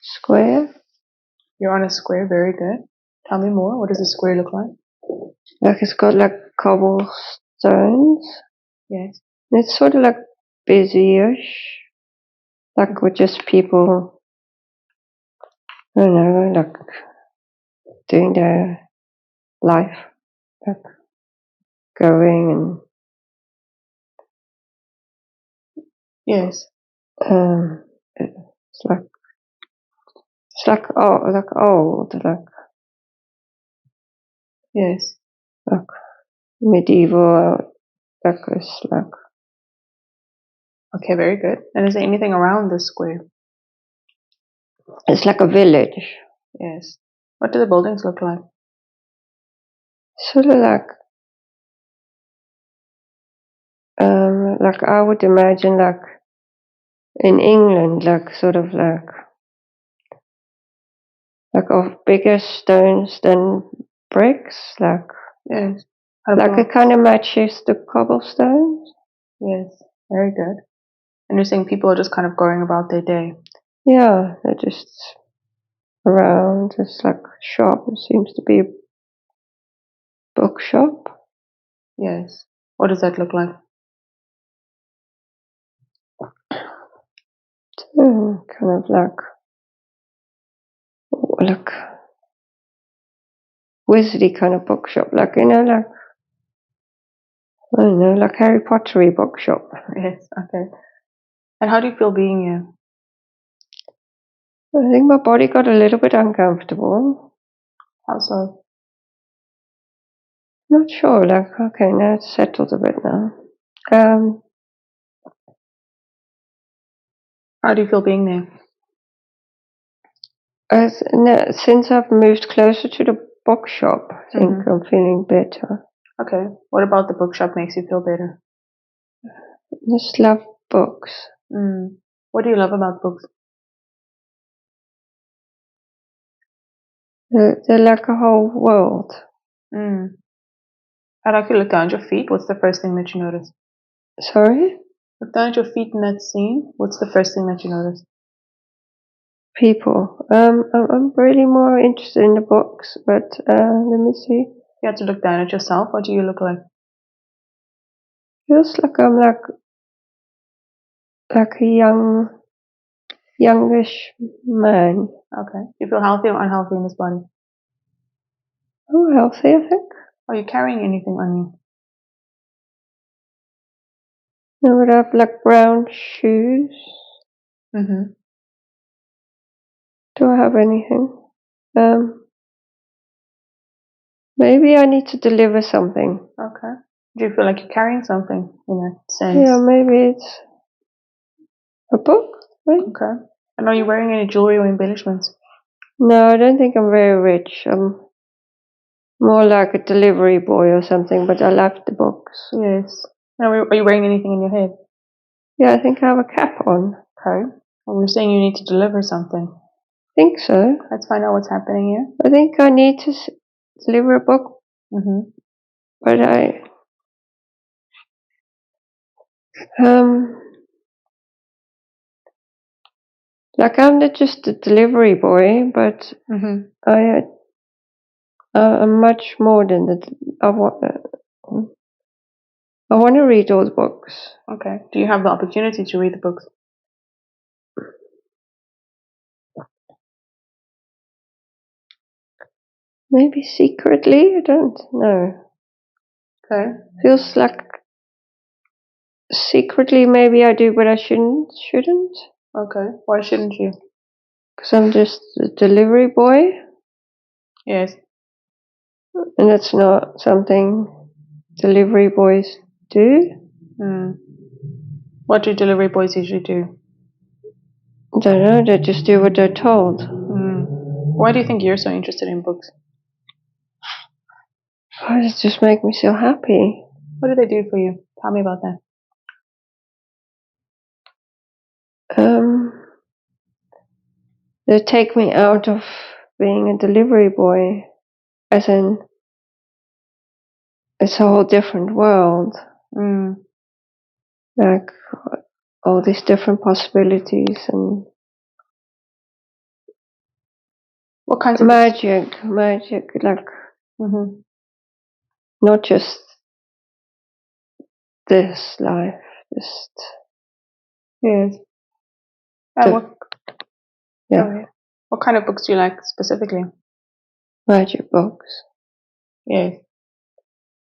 Square. You're on a square, very good. Tell me more. What does a square look like? Like it's got like cobblestones. Yes. It's sort of like busy-ish. Like with just people, I don't know, like doing their life. Like going Yes. and it's like old, Yes. like medieval, like it's like. Okay, very good. And is there anything around this square? It's like a village. Yes. What do the buildings look like? Sort of like I would imagine like in England, like sort of like of bigger stones than bricks, like Yes. it kind of matches the cobblestones. Yes. Very good. And you're saying people are just kind of going about their day? Yeah, they're just around. It's like a shop. It seems to be a bookshop. Yes. What does that look like? Kind of like wizardy kind of bookshop, like I don't know, like Harry Pottery bookshop. Yes. Okay. And how do you feel being here? I think my body got a little bit uncomfortable. How so? Not sure. Like okay, now it's settled a bit now. How do you feel being there? Since I've moved closer to the bookshop, I think I'm feeling better. Okay. What about the bookshop makes you feel better? Just love books. What do you love about books? They're like a whole world. I'd like you to look down at your feet. What's the first thing that you notice? Sorry? Look down at your feet in that scene. What's the first thing that you notice? People. I'm really more interested in the books, but let me see. You have to look down at yourself. What do you look like? Feels like I'm like a youngish man. Okay. Do you feel healthy or unhealthy in this body? Oh, healthy, I think. Are you carrying anything on you? I would have like brown shoes. Do I have anything? Maybe I need to deliver something. Okay. Do you feel like you're carrying something in a sense? Yeah, maybe it's a book. Right? Okay. And are you wearing any jewelry or embellishments? No, I don't think I'm very rich. I'm more like a delivery boy or something, but I love the books. Yes. Now, are you wearing anything in your head? Yeah, I think I have a cap on. Okay. Well, we're saying you need to deliver something. I think so. Let's find out what's happening here. I think I need to deliver a book. But like I'm not just a delivery boy, but I'm much more than that. I want to read all the books. Okay. Do you have the opportunity to read the books? Maybe secretly, I don't know. Okay. Feels like secretly maybe I do, but I shouldn't. Okay. Why shouldn't you? Because I'm just a delivery boy. Yes. And that's not something delivery boys do. What do delivery boys usually do? I don't know, they just do what they're told. Why do you think you're so interested in books? Oh, it just makes me so happy. What do they do for you? Tell me about that. They take me out of being a delivery boy, as in it's a whole different world. Like all these different possibilities and what kinds of magic, like not just this life, just yes. Yeah. What kind of books do you like specifically? Magic books. Yes.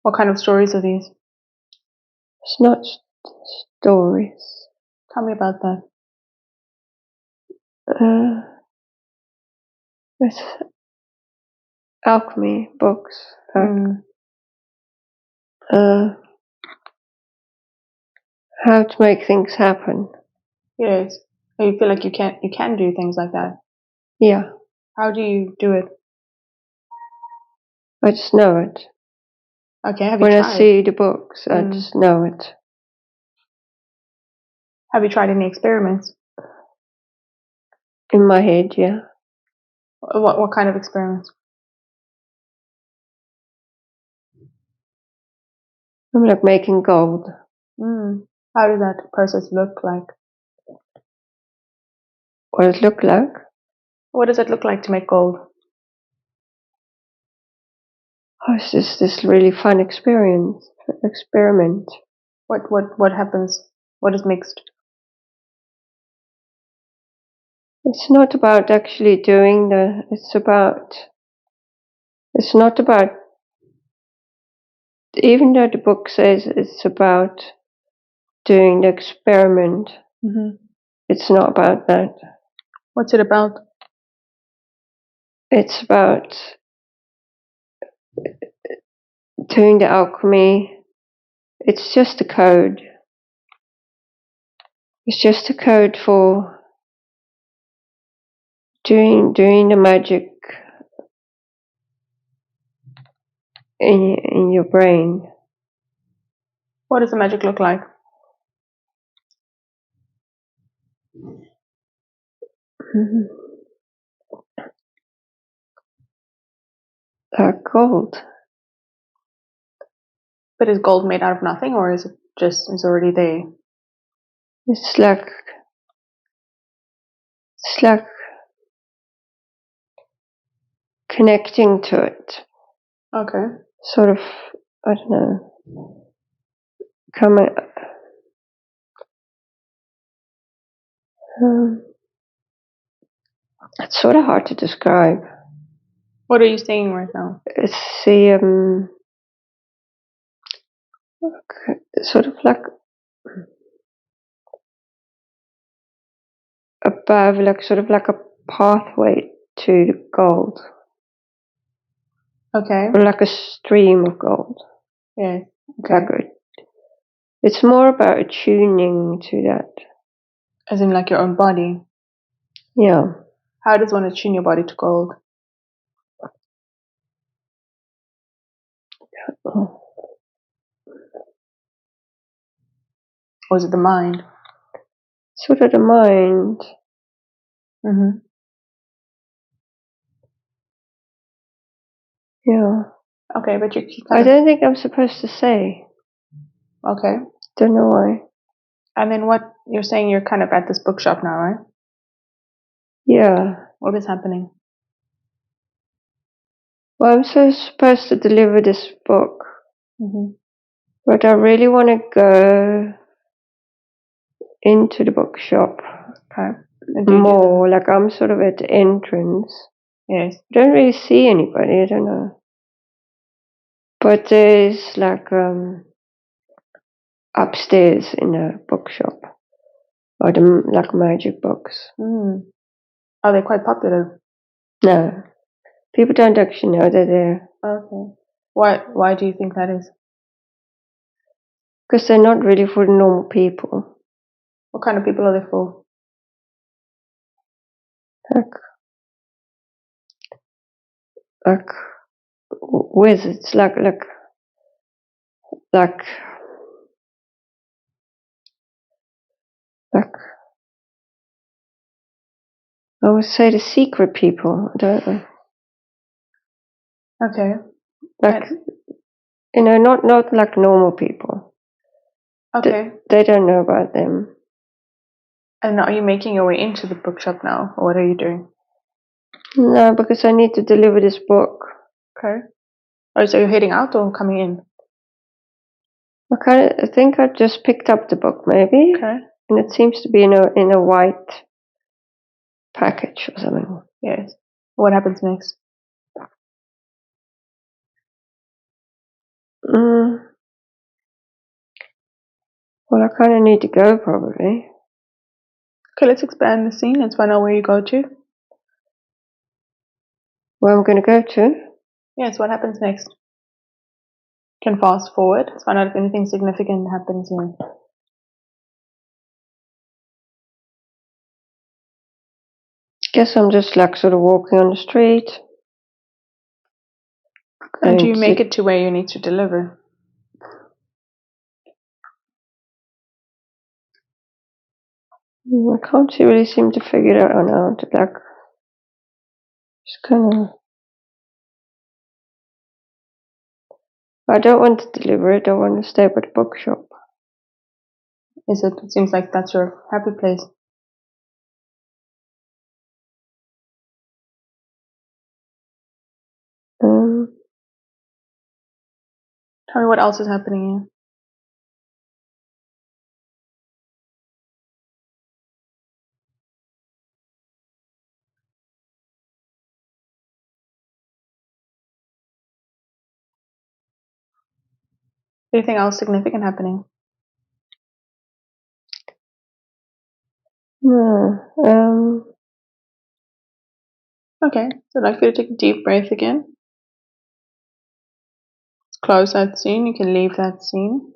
What kind of stories are these? It's not stories. Tell me about that. It's alchemy books. How to make things happen. Yes. You feel like you can do things like that. Yeah. How do you do it? I just know it. Okay, have you tried? When I see the books, I just know it. Have you tried any experiments? In my head, yeah. What kind of experiments? I'm like making gold. How does that process look like? What does it look like? What does it look like to make gold? Oh, it's just this really fun experiment. What happens? What is mixed? It's not about actually doing it's not about, even though the book says it's about doing the experiment, it's not about that. What's it about? It's about doing the alchemy. It's just a code. It's just a code for doing the magic in your brain. What does the magic look like? Like gold. But is gold made out of nothing, or is it just it's already there? It's like connecting to it. Okay. Sort of, I don't know. It's sort of hard to describe. What are you saying right now? It's the sort of like above, like sort of like a pathway to the gold. Okay. Or like a stream of gold. Yeah. Okay. It's more about attuning to that. As in like your own body? Yeah. How does one attune your body to gold? Or is it the mind? Sort of the mind. Yeah. Okay, but I don't think I'm supposed to say. Okay. Don't know why. And then what you're saying, you're kind of at this bookshop now, right? Yeah. What is happening? Well, I'm supposed to deliver this book. But I really want to go into the bookshop. Okay. More, like I'm sort of at the entrance. Yes. I don't really see anybody, I don't know. But there's like upstairs in the bookshop. Or like magic books. Are they quite popular? No. People don't actually know they're there. Okay. Why do you think that is? Because they're not really for the normal people. What kind of people are they for? Like wizards, like I would say the secret people. I don't know. Okay. Like, not like normal people. Okay. They don't know about them. And are you making your way into the bookshop now, or what are you doing? No, because I need to deliver this book. Okay. Oh, so you're heading out or coming in? I think I just picked up the book, maybe. Okay. And it seems to be in a white package or something. Yes. What happens next? Well, I kind of need to go, probably. Okay, let's expand the scene. Let's find out where you go to. Where I'm going to go to? Yes, what happens next? You can fast forward. Let's find out if anything significant happens here. Guess I'm just like sort of walking on the street. And do you make it to where you need to deliver? I can't really seem to figure it out now. Like, just kind of. I don't want to deliver it. I want to stay at the bookshop. Is it? It seems like that's your happy place. Tell me what else is happening here. Anything else significant happening? No. Okay, so I'd like you to take a deep breath again. Let's close that scene. You can leave that scene.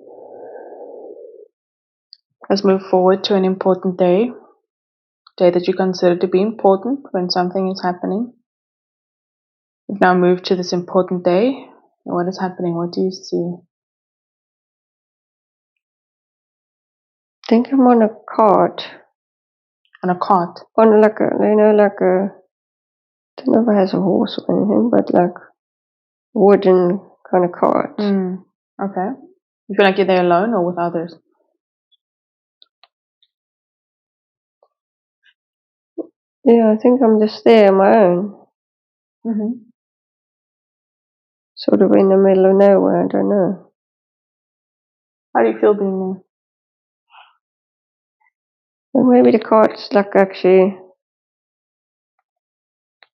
Let's move forward to an important day. Day that you consider to be important when something is happening. We've now moved to this important day. What is happening? What do you see? I think I'm on a cart. On a cart? On like a, I don't know if it has a horse or anything, but like wooden kind of cart. Okay. You feel like you're there alone or with others? Yeah, I think I'm just there on my own. Sort of in the middle of nowhere, I don't know. How do you feel being there? Well, maybe the cart's like actually, I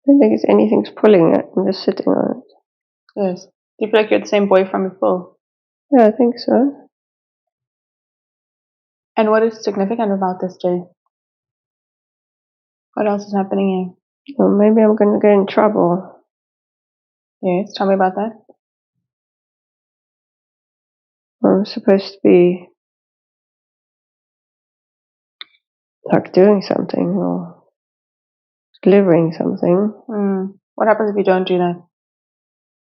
don't think anything's pulling it. I'm just sitting on it. Yes. Do you feel like you're the same boy from before? Yeah, I think so. And what is significant about this day? What else is happening Or maybe I'm going to get in trouble. here? Yes, tell me about that. I'm supposed to be like doing something or delivering something. What happens if you don't do that?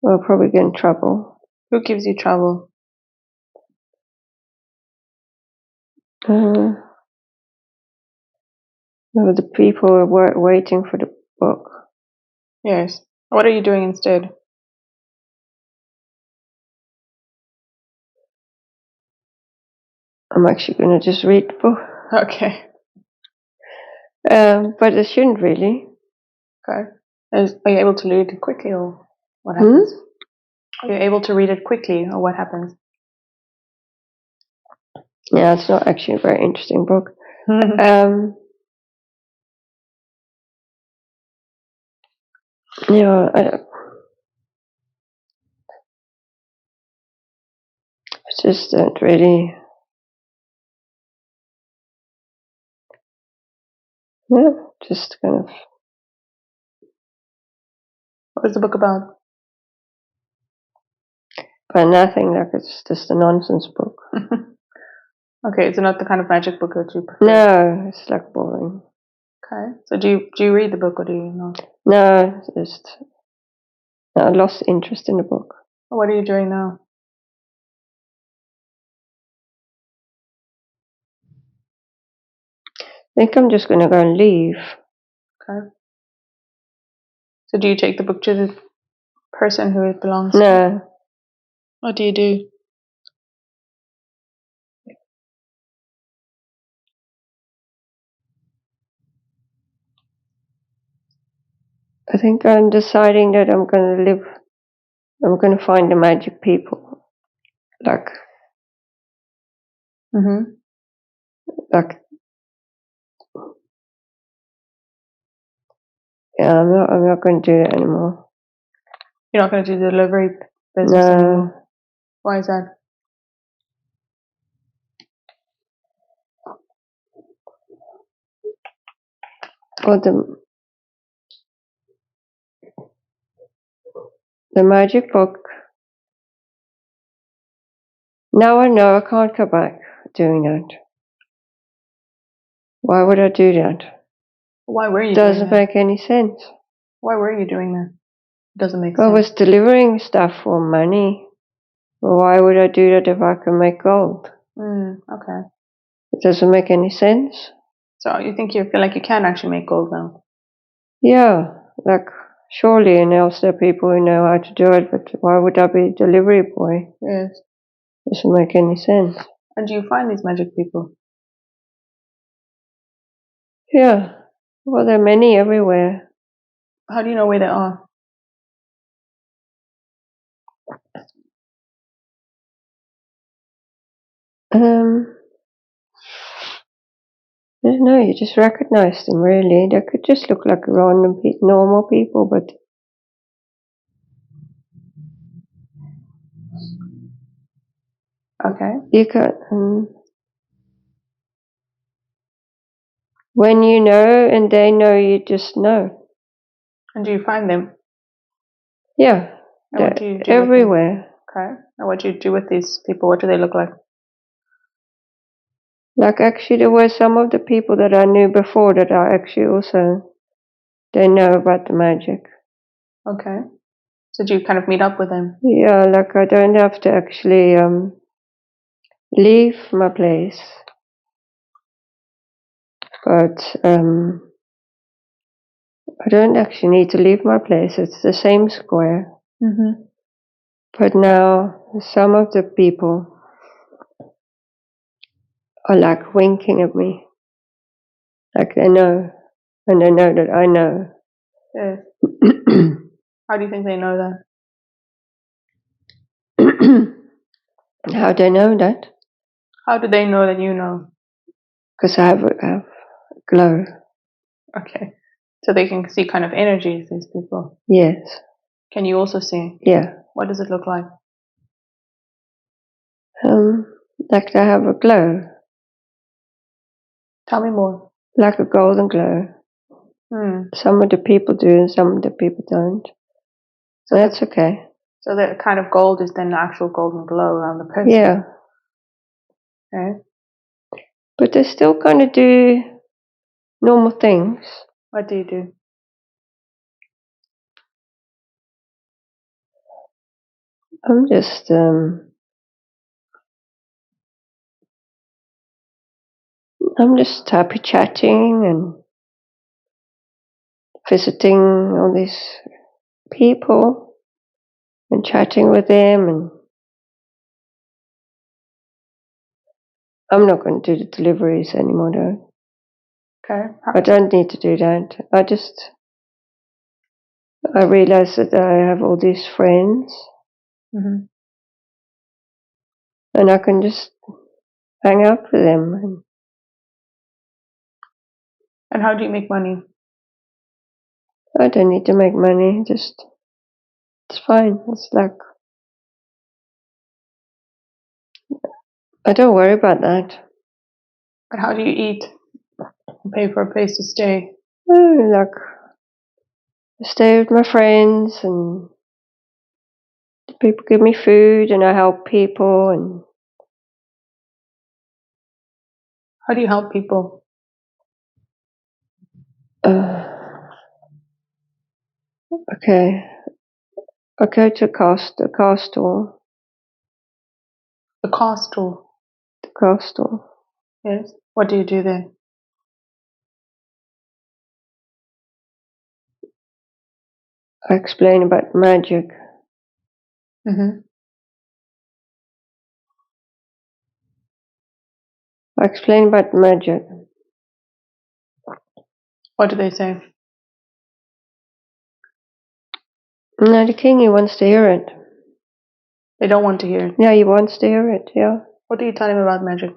I'll probably get in trouble. Who gives you trouble? The people are waiting for the book. Yes. What are you doing instead? I'm actually going to just read the book. Okay. But I shouldn't really. Okay. Are you able to read it quickly or what happens? Are you able to read it quickly or what happens? Yeah, it's not actually a very interesting book. Yeah, I just don't really. Yeah, just kind of. What is the book about? But nothing, like it's just a nonsense book. Okay, so not the kind of magic book that you prefer? No, it's like boring. Okay. So do you read the book or do you not? No, I lost interest in the book. What are you doing now? I think I'm just going to go and leave. Okay. So do you take the book to the person who it belongs to? No. What do you do? I think I'm deciding that I'm going to find the magic people. Like, Mm-hmm. yeah, I'm not going to do that anymore. You're not going to do the delivery business No. anymore? Why is that? Or the magic book. Now I know I can't go back doing that. Why would I do that? Why were you Doesn't doing that? make any sense. Why were you doing that? It doesn't make I sense. was delivering stuff for money. Well, why would I do that if I can make gold? Okay. It doesn't make any sense. So you feel like you can actually make gold now? Yeah, like surely and else there are people who know how to do it, but why would I be a delivery boy? Yes. Doesn't make any sense. And do you find these magic people? Yeah. Well, there are many everywhere. How do you know where they are? I don't know, you just recognize them really. They could just look like random normal people, but Okay. you can't. When you know and they know, you just know. And do you find them? Yeah, And what do you do everywhere. with them? Okay. And what do you do with these people? What do they look like? Like actually, there were some of the people that I knew before that are actually also, they know about the magic. Okay. So do you kind of meet up with them? Yeah, like I don't have to actually leave my place, but I don't actually need to leave my place. It's the same square. Mm-hmm. But now some of the people are like winking at me, like they know, and they know that I know. Yes. How do you think they know that? How do I know that? How do they know that you know? Because I have a glow. Okay. So they can see kind of energies, these people. Yes. Can you also see? Yeah. What does it look like? Like I have a glow, Tell me more. like a golden glow. Some of the people do, and some of the people don't. So that's okay. So the kind of gold is then the actual golden glow around the person. Yeah. Okay. But they still kind of do normal things. What do you do? I'm just happy chatting and visiting all these people and chatting with them, and I'm not going to do the deliveries anymore though. Okay. I don't need to do that. I realize that I have all these friends, Mm-hmm. and I can just hang out with them. And how do you make money? I don't need to make money, it's fine. It's like, I don't worry about that. And how do you eat? And pay for a place to stay? Like, I stay with my friends, and people give me food, and I help people, and How do you help people? okay. I go to the car store. The car store. The car store. Yes. What do you do there? I explain about magic. Mm-hmm. I explain about magic. What do they say? No, the king, he wants to hear it. They don't want to hear it. Yeah, he wants to hear it, yeah. What do you tell him about magic?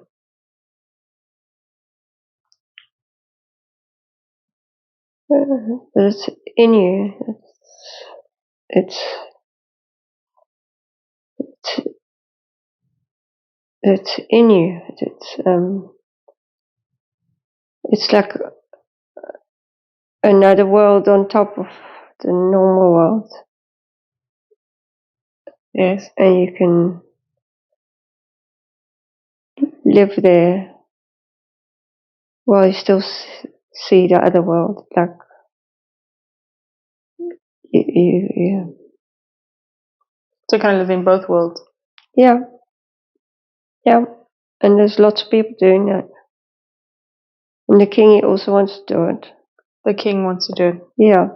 But it's in you. It's in you. It's like another world on top of the normal world. Yes. And you can live there while you still see the other world. Like, you. So kind of live in both worlds. Yeah. Yeah. And there's lots of people doing that. And the king, he also wants to do it. The king wants to do it. Yeah.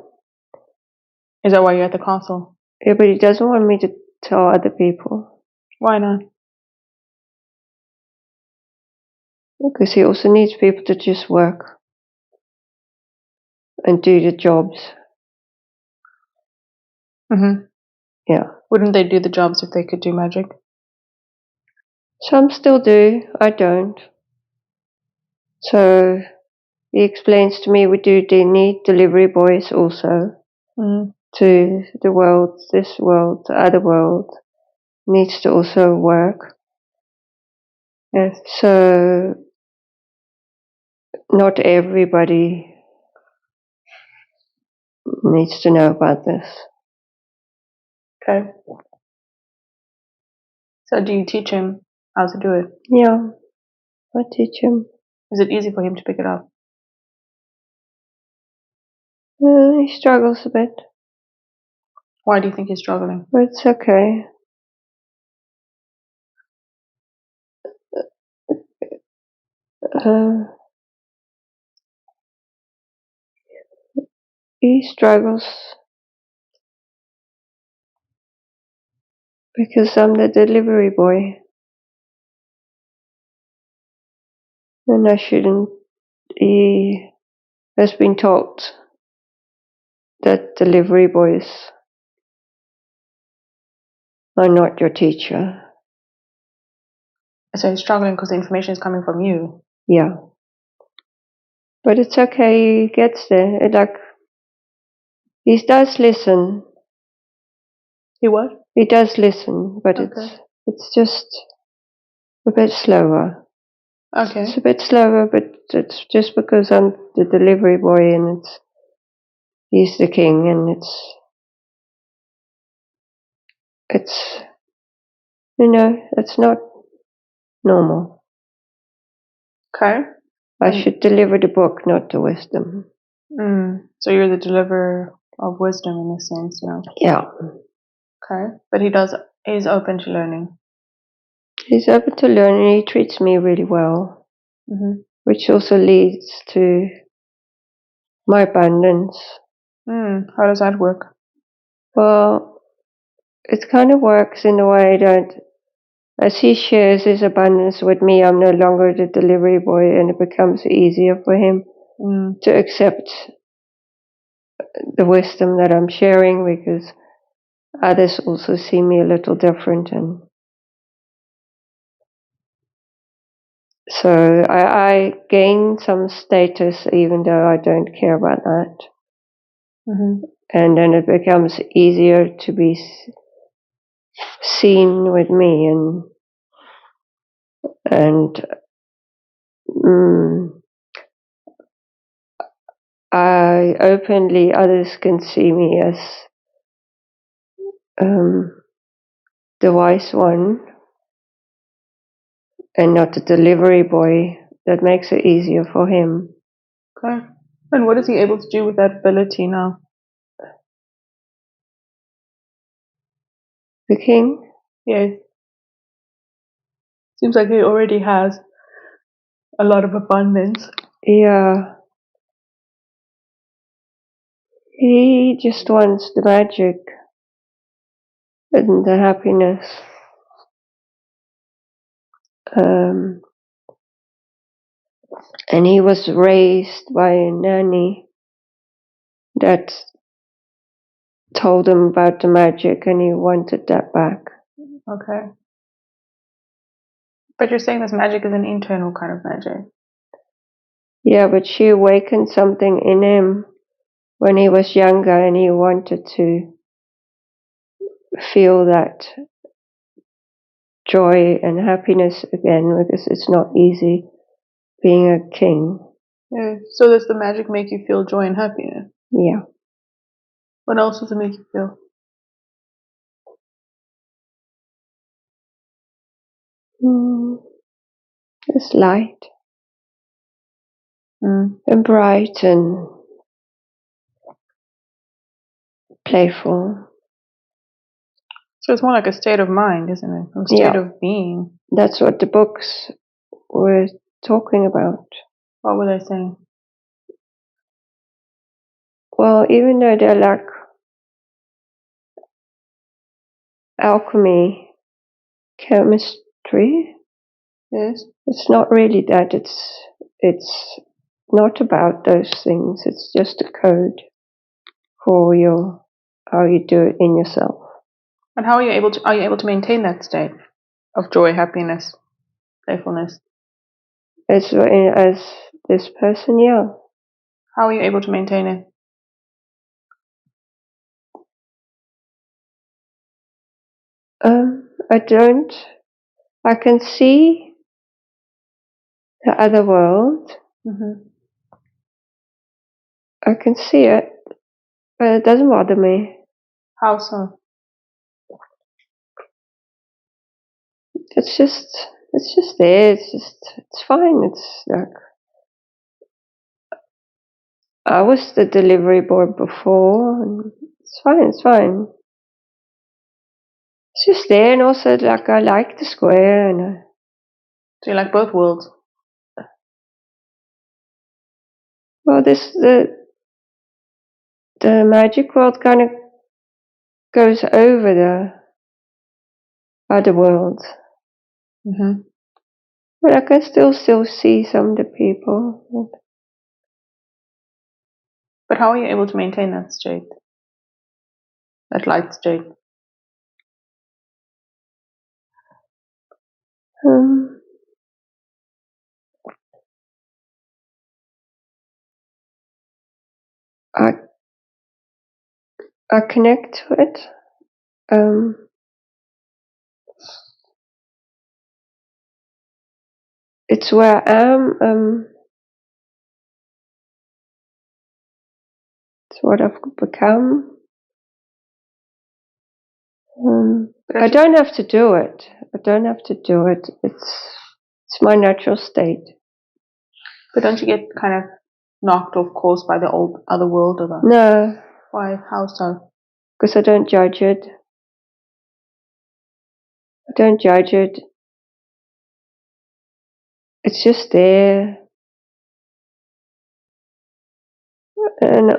Is that why you're at the castle? Yeah, but he doesn't want me to tell other people. Why not? Because he also needs people to just work and do the jobs. Mm-hmm. Yeah. Wouldn't they do the jobs if they could do magic? Some still do. I don't. So he explains to me we do need delivery boys also to the world, this world, the other world needs to also work. Yes. So not everybody needs to know about this. Okay. So do you teach him how to do it? Yeah, I teach him. Is it easy for him to pick it up? He struggles a bit, Why do you think he's struggling? but it's okay. He struggles because I'm the delivery boy, and I shouldn't. He has been taught that delivery boys are not your teacher. So he's struggling because the information is coming from you. Yeah. But it's okay, he gets there. He does listen. He what? He does listen, but Okay. it's just a bit slower. Okay. It's a bit slower, but it's just because I'm the delivery boy and he's the king, and it's it's not normal. Okay. I should deliver the book, not the wisdom. So you're the deliverer of wisdom in a sense now. Yeah. Okay. But he's open to learning. He's open to learning. He treats me really well, which also leads to my abundance. How does that work? Well, it kind of works in a way that as he shares his abundance with me, I'm no longer the delivery boy, and it becomes easier for him to accept the wisdom that I'm sharing, because others also see me a little different, and so I gain some status even though I don't care about that. And then it becomes easier to be seen with me, and I openly, others can see me as the wise one and not the delivery boy. That makes it easier for him. Okay. And what is he able to do with that ability now? The king? Yes. Seems like he already has a lot of abundance. Yeah. He just wants the magic and the happiness. And he was raised by a nanny that told him about the magic, and he wanted that back. Okay. But you're saying this magic is an internal kind of magic. Yeah, but she awakened something in him when he was younger, and he wanted to feel that joy and happiness again, because it's not easy being a king. Yeah. So does the magic make you feel joy and happiness? Yeah. What else does it make you feel? It's light and bright and playful. So it's more like a state of mind, isn't it? A state of being. That's what the books were talking about. What were they saying? Well, even though they're like alchemy, chemistry, Yes. it's not really that. It's not about those things. It's just a code for how you do it in yourself. And how are you able to maintain that state of joy, happiness, playfulness? As this person, yeah. How are you able to maintain it? I can see the other world. I can see it, but it doesn't bother me. How so? It's just there. It's fine. It's like, I was the delivery boy before, and it's fine. It's fine. It's just there, and also like I like the square, and So you like both worlds? well, the magic world kind of goes over the other world, but I can still see some of the people. But how are you able to maintain that state? That light state? I connect to it. It's where I am. It's what I've become. I don't have to do it. It's my natural state. But don't you get kind of knocked off course by the other world or that? No. Why? How so? Because I don't judge it. It's just there. And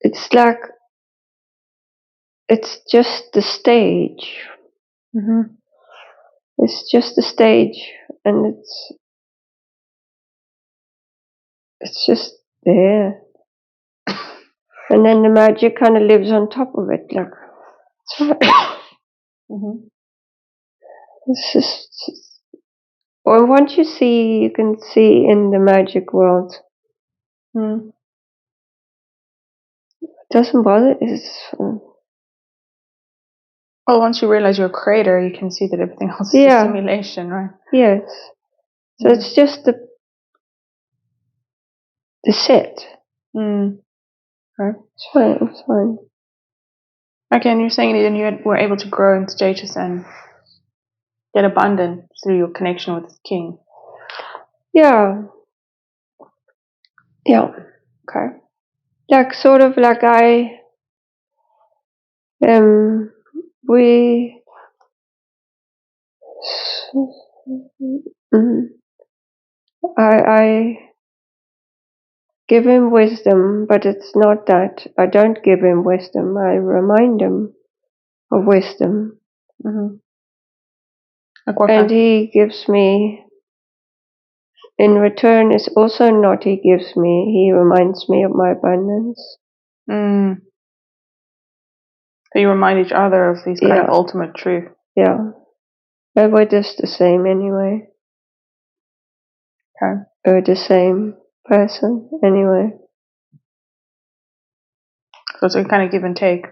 it's like, it's just the stage. It's just the stage, and it's just there. And then the magic kind of lives on top of it, like, it's right. It's just, well, once you can see in the magic world. It doesn't bother. Well, once you realize you're a creator, you can see that everything else is a simulation, right? Yes. So it's just the set. Okay. It's fine. Okay, and you're saying that you were able to grow in status and get abundant through your connection with the king. Yeah. Yeah. Okay. Like, sort of like I I give him wisdom, but it's not that. I don't give him wisdom. I remind him of wisdom. Mm-hmm. And he gives me, in return, it's also not he gives me, he reminds me of my abundance. So you remind each other of these kind of ultimate truth. Yeah. But we're just the same anyway. Okay. We're the same person anyway. So it's a kind of give and take.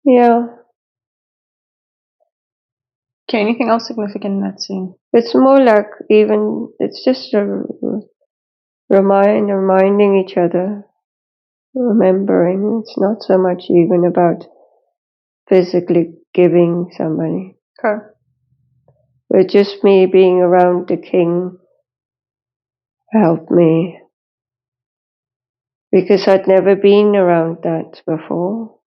Yeah. Okay, anything else significant in that scene? It's more like it's just a reminding each other, remembering. It's not so much even about physically giving somebody. Okay. But just me being around the king helped me. Because I'd never been around that before.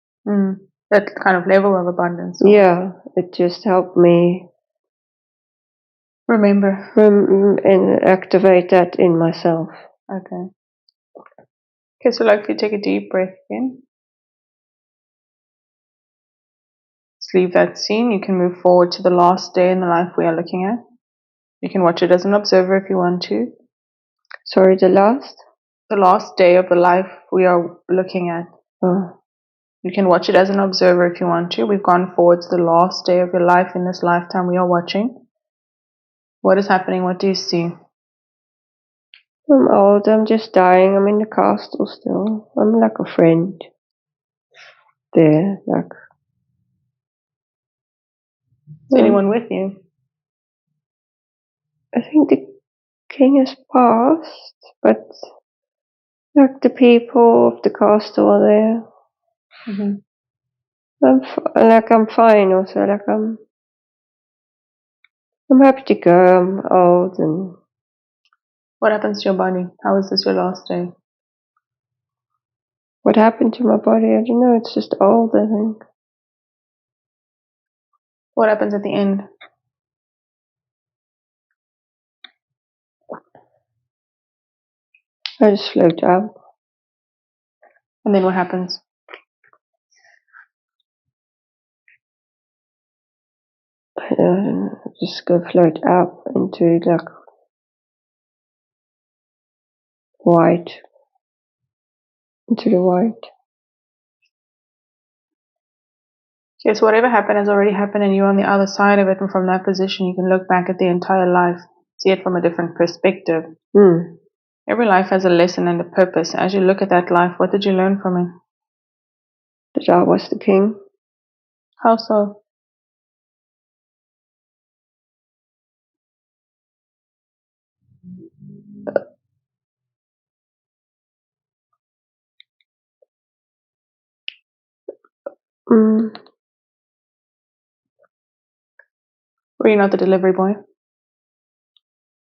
That kind of level of abundance. Yeah, it just helped me remember and activate that in myself. Okay. Okay, so like if you take a deep breath in, just leave that scene. You can move forward to the last day in the life we are looking at. You can watch it as an observer if you want to. Sorry, the last? The last day of the life we are looking at. Oh. You can watch it as an observer if you want to. We've gone forward to the last day of your life in this lifetime we are watching. What is happening? What do you see? I'm old. I'm just dying. I'm in the castle still. I'm like a friend there. Like. Is anyone with you? I think the king has passed, but like the people of the castle are there. I'm fine also. Like I'm happy to go. I'm old and. What happens to your body? How is this your last day? What happened to my body? I don't know. It's just old, I think. What happens at the end? I just float up. And then what happens? I don't know. Just go float up into like white. Into the white. Okay, so whatever happened has already happened and you're on the other side of it, and from that position you can look back at the entire life, see it from a different perspective. Every life has a lesson and a purpose. As you look at that life, what did you learn from it? That I was the king. How so? Were you not the delivery boy?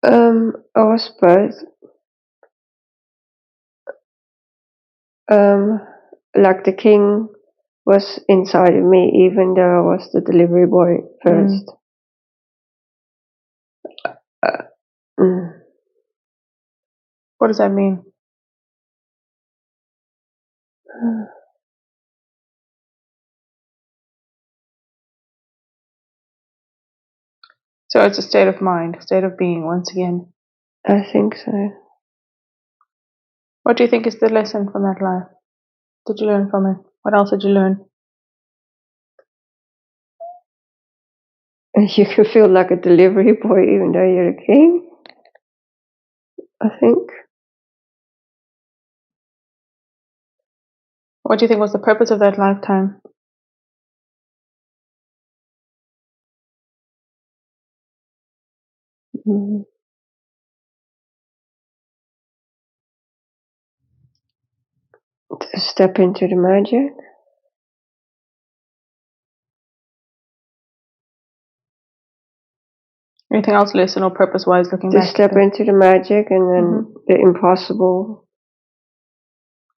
I was both. Like the king was inside of me, even though I was the delivery boy first. What does that mean? So it's a state of mind, state of being, once again. I think so. What do you think is the lesson from that life? What did you learn from it? What else did you learn? You can feel like a delivery boy even though you're a king, I think. What do you think was the purpose of that lifetime? To step into the magic. Anything else lesson or purpose-wise looking back? To step into the magic and then the impossible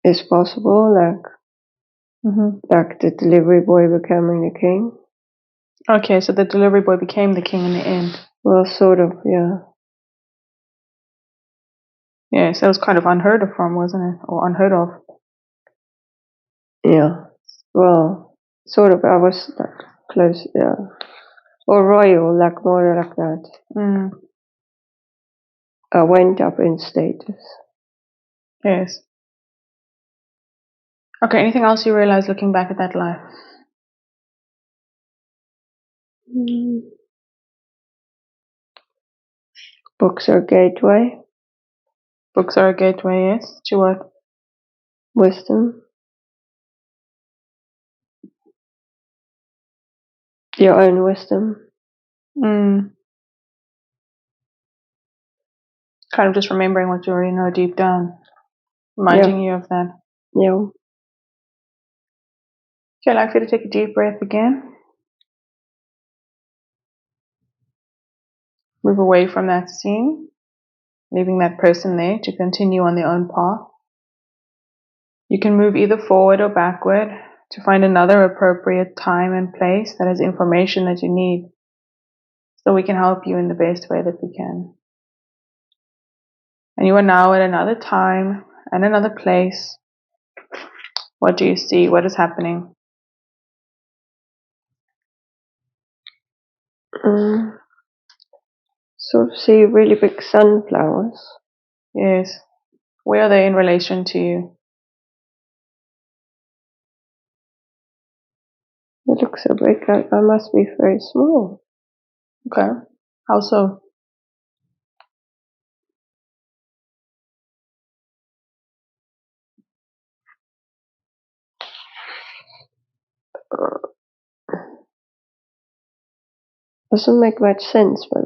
is possible, like Like the delivery boy becoming the king. Okay, so the delivery boy became the king in the end. Well, sort of, yeah. Yeah, so it was kind of unheard of from, wasn't it? Or unheard of. Yeah. Well, sort of. I was like close, yeah. Or royal, like more like that. I went up in status. Yes. Okay, anything else you realize looking back at that life? Books are a gateway. Books are a gateway, yes. To what? Wisdom. Your own wisdom. Kind of just remembering what you already know deep down. Reminding you of that. Yeah. Okay, I'd like for you to take a deep breath again. Move away from that scene, leaving that person there to continue on their own path. You can move either forward or backward to find another appropriate time and place that has information that you need, so we can help you in the best way that we can. And you are now at another time and another place. What do you see? What is happening? Sort of see really big sunflowers. Yes. Where are they in relation to you? It looks so big, like I must be very small. Okay. How so? Doesn't make much sense, but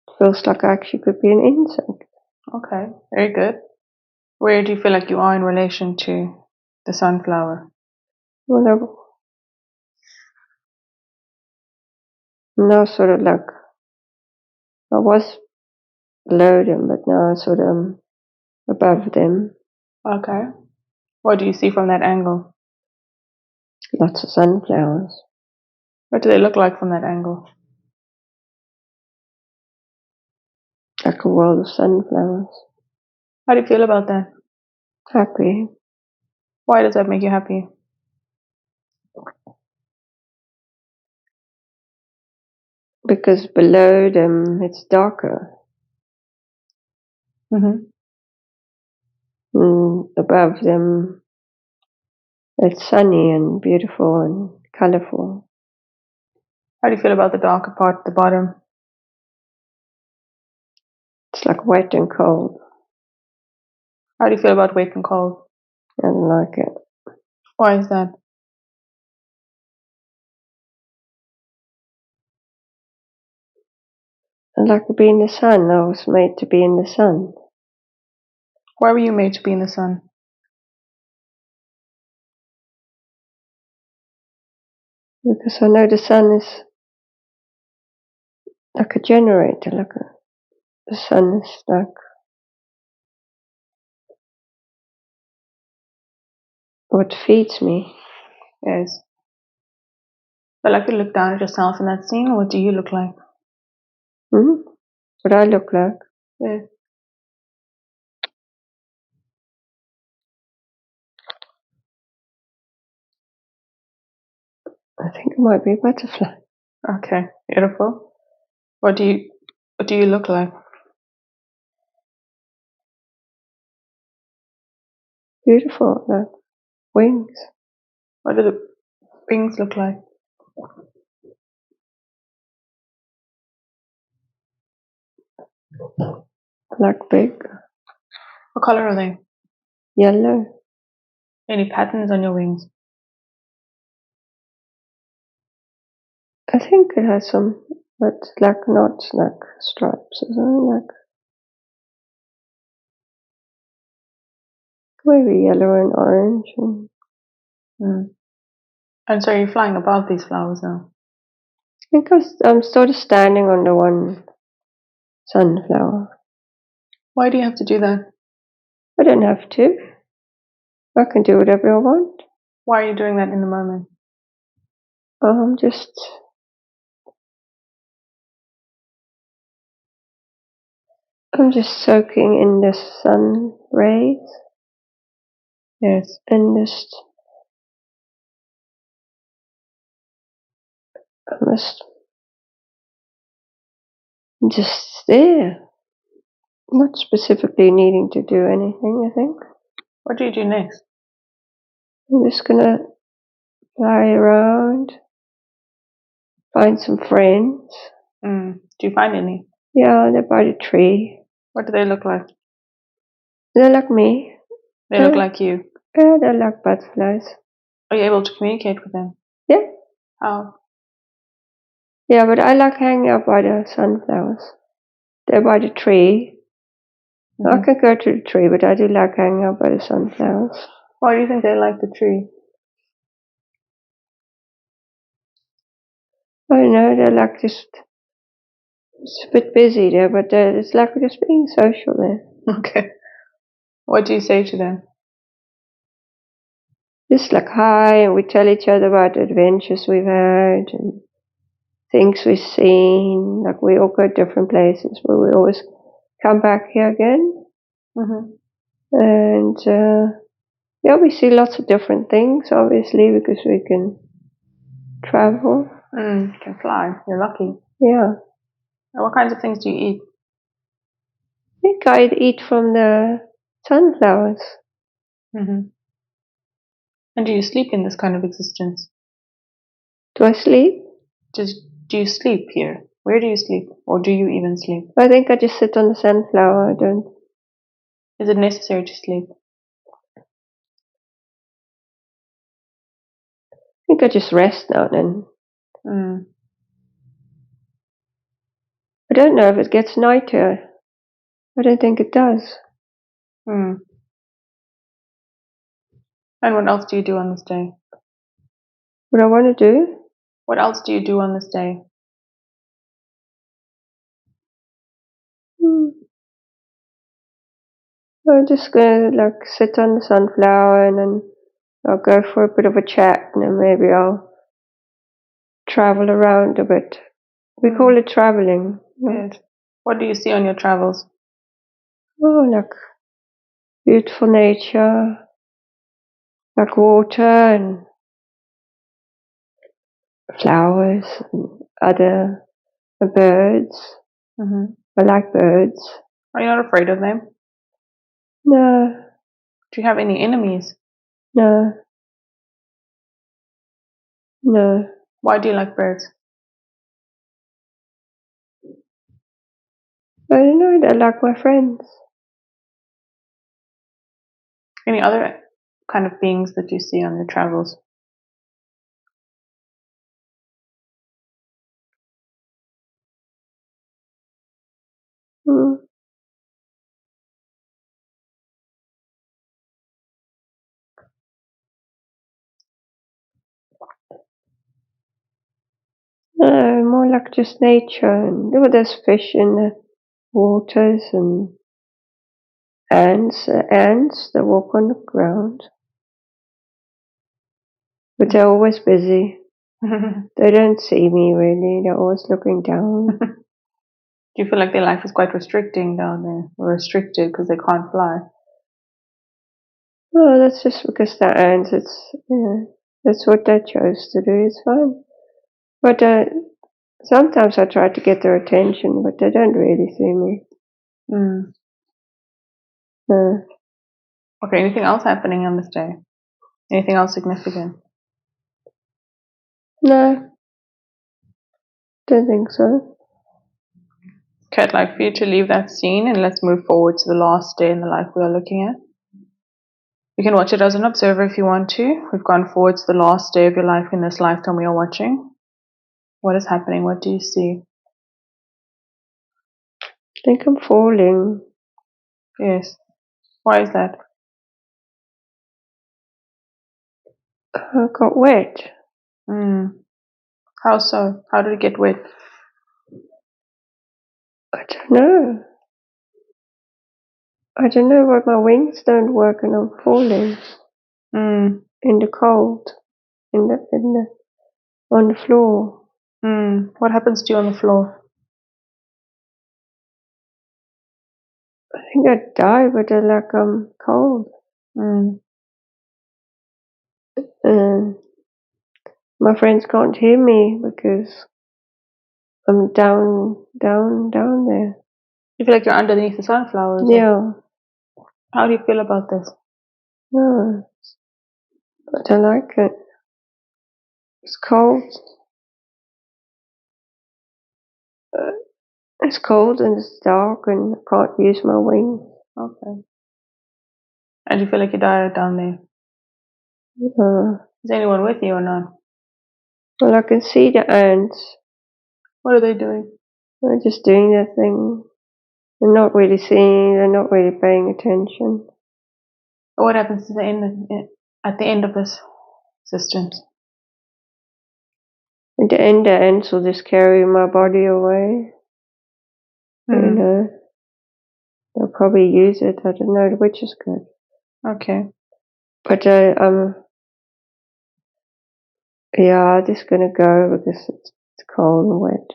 it feels like I actually could be an insect. Okay, very good. Where do you feel like you are in relation to the sunflower? Well, now sort of like I was below them, but now I sort of above them. Okay. What do you see from that angle? Lots of sunflowers. What do they look like from that angle? Like a world of sunflowers. How do you feel about that? Happy. Why does that make you happy? Because below them it's darker. Mm-hmm. And above them it's sunny and beautiful and colorful. How do you feel about the darker part at the bottom? It's like wet and cold. How do you feel about wet and cold? I don't like it. Why is that? I like to be in the sun. I was made to be in the sun. Why were you made to be in the sun? Because I know the sun is like a generator, the sun is like what feeds me. Yes. I'd like to look down at yourself in that scene. What do you look like? What I look like. Yes. I think it might be a butterfly. Okay, beautiful. What do you look like? Beautiful, like wings. What do the wings look like? Like big. What color are they? Yellow. Any patterns on your wings? I think it has some, but like not like stripes or something, like maybe yellow and orange. And so you're flying above these flowers now. Because I'm sort of standing on the one sunflower. Why do you have to do that? I don't have to. I can do whatever I want. Why are you doing that in the moment? I'm just soaking in the sun rays. Yes. And just there. Not specifically needing to do anything, I think. What do you do next? I'm just gonna fly around, find some friends. Do you find any? Yeah, they're by the tree. What do they look like? They're like me. They look like you. Yeah, they're like butterflies. Are you able to communicate with them? Yeah. How? Yeah, but I like hanging out by the sunflowers. They're by the tree. I can go to the tree, but I do like hanging out by the sunflowers. Why do you think they like the tree? I don't know, they're like just, it's a bit busy there, but it's like just being social there. Okay. What do you say to them? Just like hi, and we tell each other about the adventures we've had and things we've seen. Like we all go different places, but we always come back here again. And yeah, we see lots of different things, obviously, because we can travel. You can fly. You're lucky. Yeah. And what kinds of things do you eat? I think I'd eat from the sunflowers. And do you sleep in this kind of existence? Do I sleep? Do you sleep here? Where do you sleep? Or do you even sleep? I think I just sit on the sunflower. I don't. Is it necessary to sleep? I think I just rest now and then. I don't know if it gets nighter. I don't think it does. And what else do you do on this day? What I want to do? What else do you do on this day? I'm just gonna like sit on the sunflower and then I'll go for a bit of a chat and then maybe I'll travel around a bit. We call it traveling. Yes. What do you see on your travels? Oh, like beautiful nature, like water and flowers and other birds. I like birds. Are you not afraid of them? No. Do you have any enemies? No. No. Why do you like birds? I don't know, they're like my friends. Any other kind of beings that you see on your travels? No, more like just nature. And there's fish in the waters and ants that walk on the ground. But they're always busy. They don't see me really, they're always looking down. Do you feel like their life is quite restricting down there? Or restricted because they can't fly? Oh, that's just because they're ants. That's what they chose to do. It's fine. But sometimes I try to get their attention, but they don't really see me. Okay, anything else happening on this day? Anything else significant? No, don't think so. Okay, I'd like for you to leave that scene and let's move forward to the last day in the life we are looking at. You can watch it as an observer if you want to. We've gone forward to the last day of your life in this lifetime we are watching. What is happening? What do you see? I think I'm falling. Yes. Why is that? I got wet. How so? How did it get wet? I don't know. I don't know, but my wings don't work and I'm falling in the cold, on the floor. What happens to you on the floor? I think I'd die, but I'm cold. My friends can't hear me because I'm down there. You feel like you're underneath the sunflowers? Yeah. How do you feel about this? No, I don't like it. It's cold. It's cold and it's dark and I can't use my wings. Okay. And you feel like you die down there? Is anyone with you or not? Well, I can see the ants. What are they doing? They're just doing their thing. They're not really seeing. They're not really paying attention. What happens to at the end of this system? At the end, the ants will just carry my body away. They'll probably use it. I don't know, which is good. Okay. But I'm just gonna go because it's cold and wet.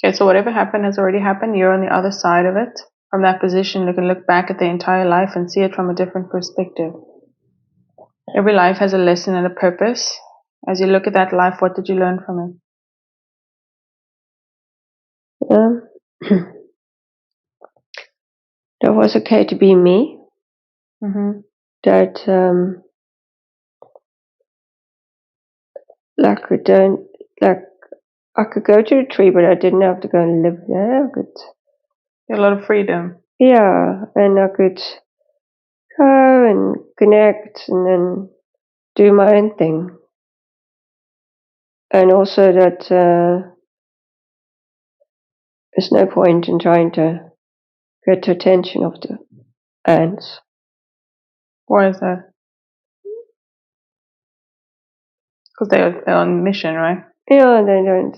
Okay, so whatever happened has already happened. You're on the other side of it. From that position, you can look back at the entire life and see it from a different perspective. Every life has a lesson and a purpose. As you look at that life, what did you learn from That was okay to be me. it? That I could go to the tree, but I didn't have to go and live there. I could, A lot of freedom. and I could go and connect and then do my own thing. And also that there's no point in trying to get the attention of the ants. Why is that? Because they're on mission, right? Yeah, they don't.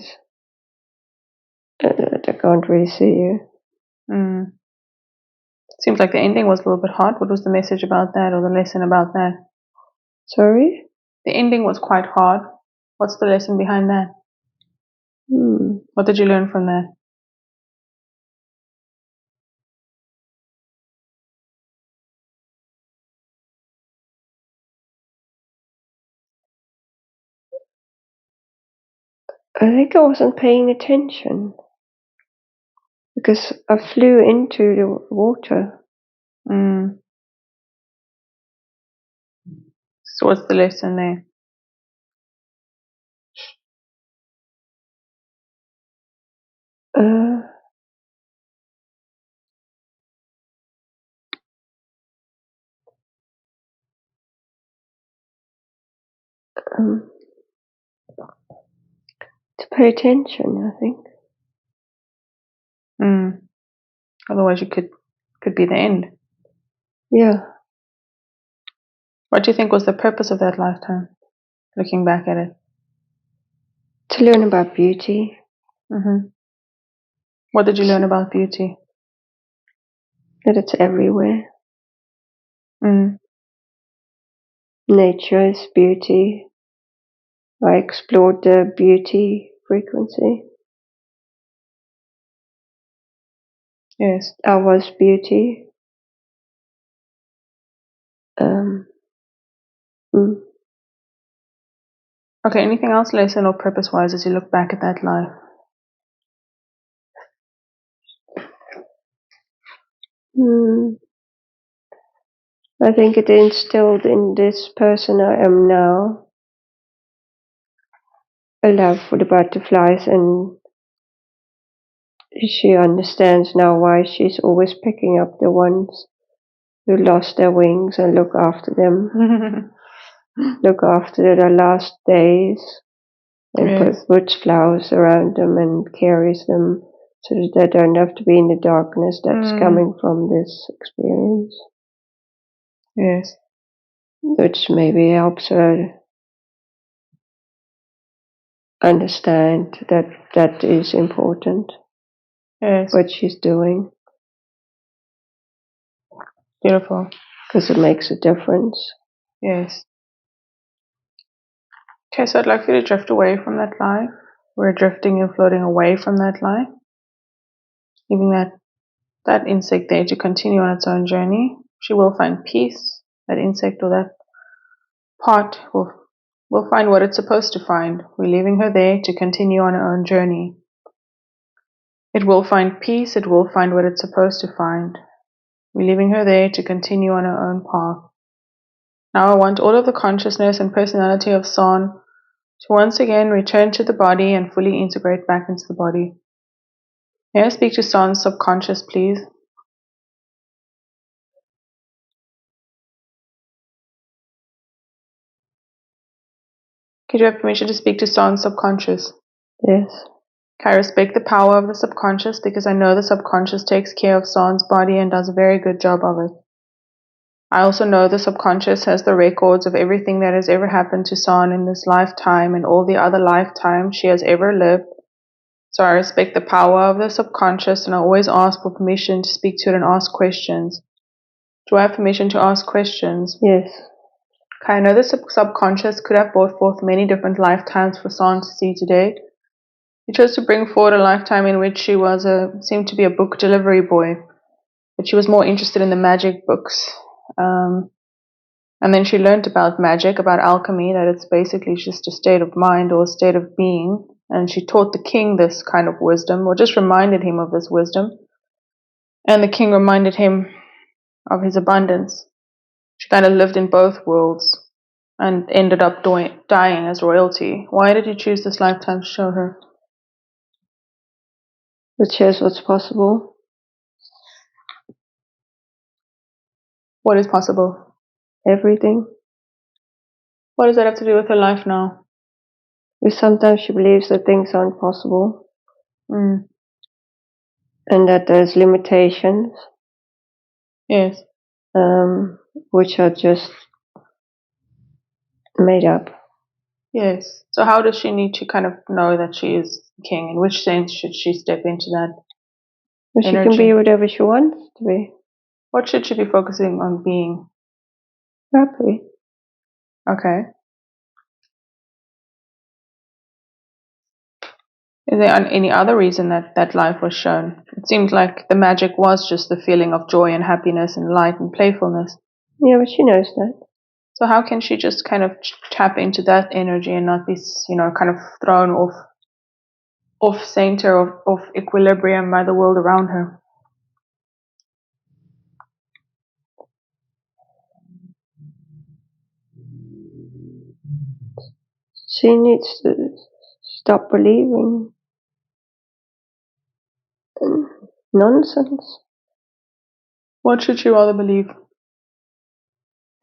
They can't really see you. Seems like the ending was a little bit hard. What was the message about that, or the lesson about that? Sorry? The ending was quite hard. What's the lesson behind that? What did you learn from that? I think I wasn't paying attention because I flew into the water. So what's the lesson there? To pay attention, I think. Otherwise, you could be the end. Yeah. What do you think was the purpose of that lifetime? Looking back at it. To learn about beauty. What did you learn about beauty? That it's everywhere. Nature is beauty. I explored the beauty frequency. Yes. I was beauty. Okay, anything else lesson or purpose-wise as you look back at that life? I think it instilled in this person I am now a love for the butterflies, and she understands now why she's always picking up the ones who lost their wings and look after them. Look after their last days and puts flowers around them and carries them so that they don't have to be in the darkness that's coming from this experience. Yes. Which maybe helps her understand that that is important. Yes. What she's doing. Beautiful. Because it makes a difference. Yes. Okay, so I'd like you to drift away from that lie. We're drifting and floating away from that lie, leaving that insect there to continue on its own journey. She will find peace. That insect or that part will find what it's supposed to find. We're leaving her there to continue on her own journey. It will find peace. It will find what it's supposed to find. We're leaving her there to continue on her own path. Now I want all of the consciousness and personality of San to once again return to the body and fully integrate back into the body. May I speak to San's subconscious, please? Could you have permission to speak to San's subconscious? Yes. I respect the power of the subconscious because I know the subconscious takes care of San's body and does a very good job of it. I also know the subconscious has the records of everything that has ever happened to San in this lifetime and all the other lifetimes she has ever lived. So I respect the power of the subconscious and I always ask for permission to speak to it and ask questions. Do I have permission to ask questions? Yes. Okay, I know the subconscious could have brought forth many different lifetimes for San to see today. He chose to bring forward a lifetime in which she seemed to be a book delivery boy, but she was more interested in the magic books. And then she learned about magic, about alchemy, that it's basically just a state of mind or a state of being. And she taught the king this kind of wisdom, or just reminded him of this wisdom. And the king reminded him of his abundance. She kind of lived in both worlds and ended up dying as royalty. Why did you choose this lifetime to show her? It shows what's possible. What is possible? Everything. What does that have to do with her life now? Because sometimes she believes that things aren't possible. Mm. And that there's limitations. Yes. Which are just made up. Yes. So how does she need to kind of know that she is king? In which sense should she step into that Well, she energy? can be whatever she wants to be. What should she be focusing on being? Happy. Okay. Is there any other reason that life was shown? It seemed like the magic was just the feeling of joy and happiness and light and playfulness. Yeah, but she knows that. So how can she just kind of tap into that energy and not be, kind of thrown off center, off equilibrium by the world around her? She needs to stop believing in nonsense. What should she rather believe?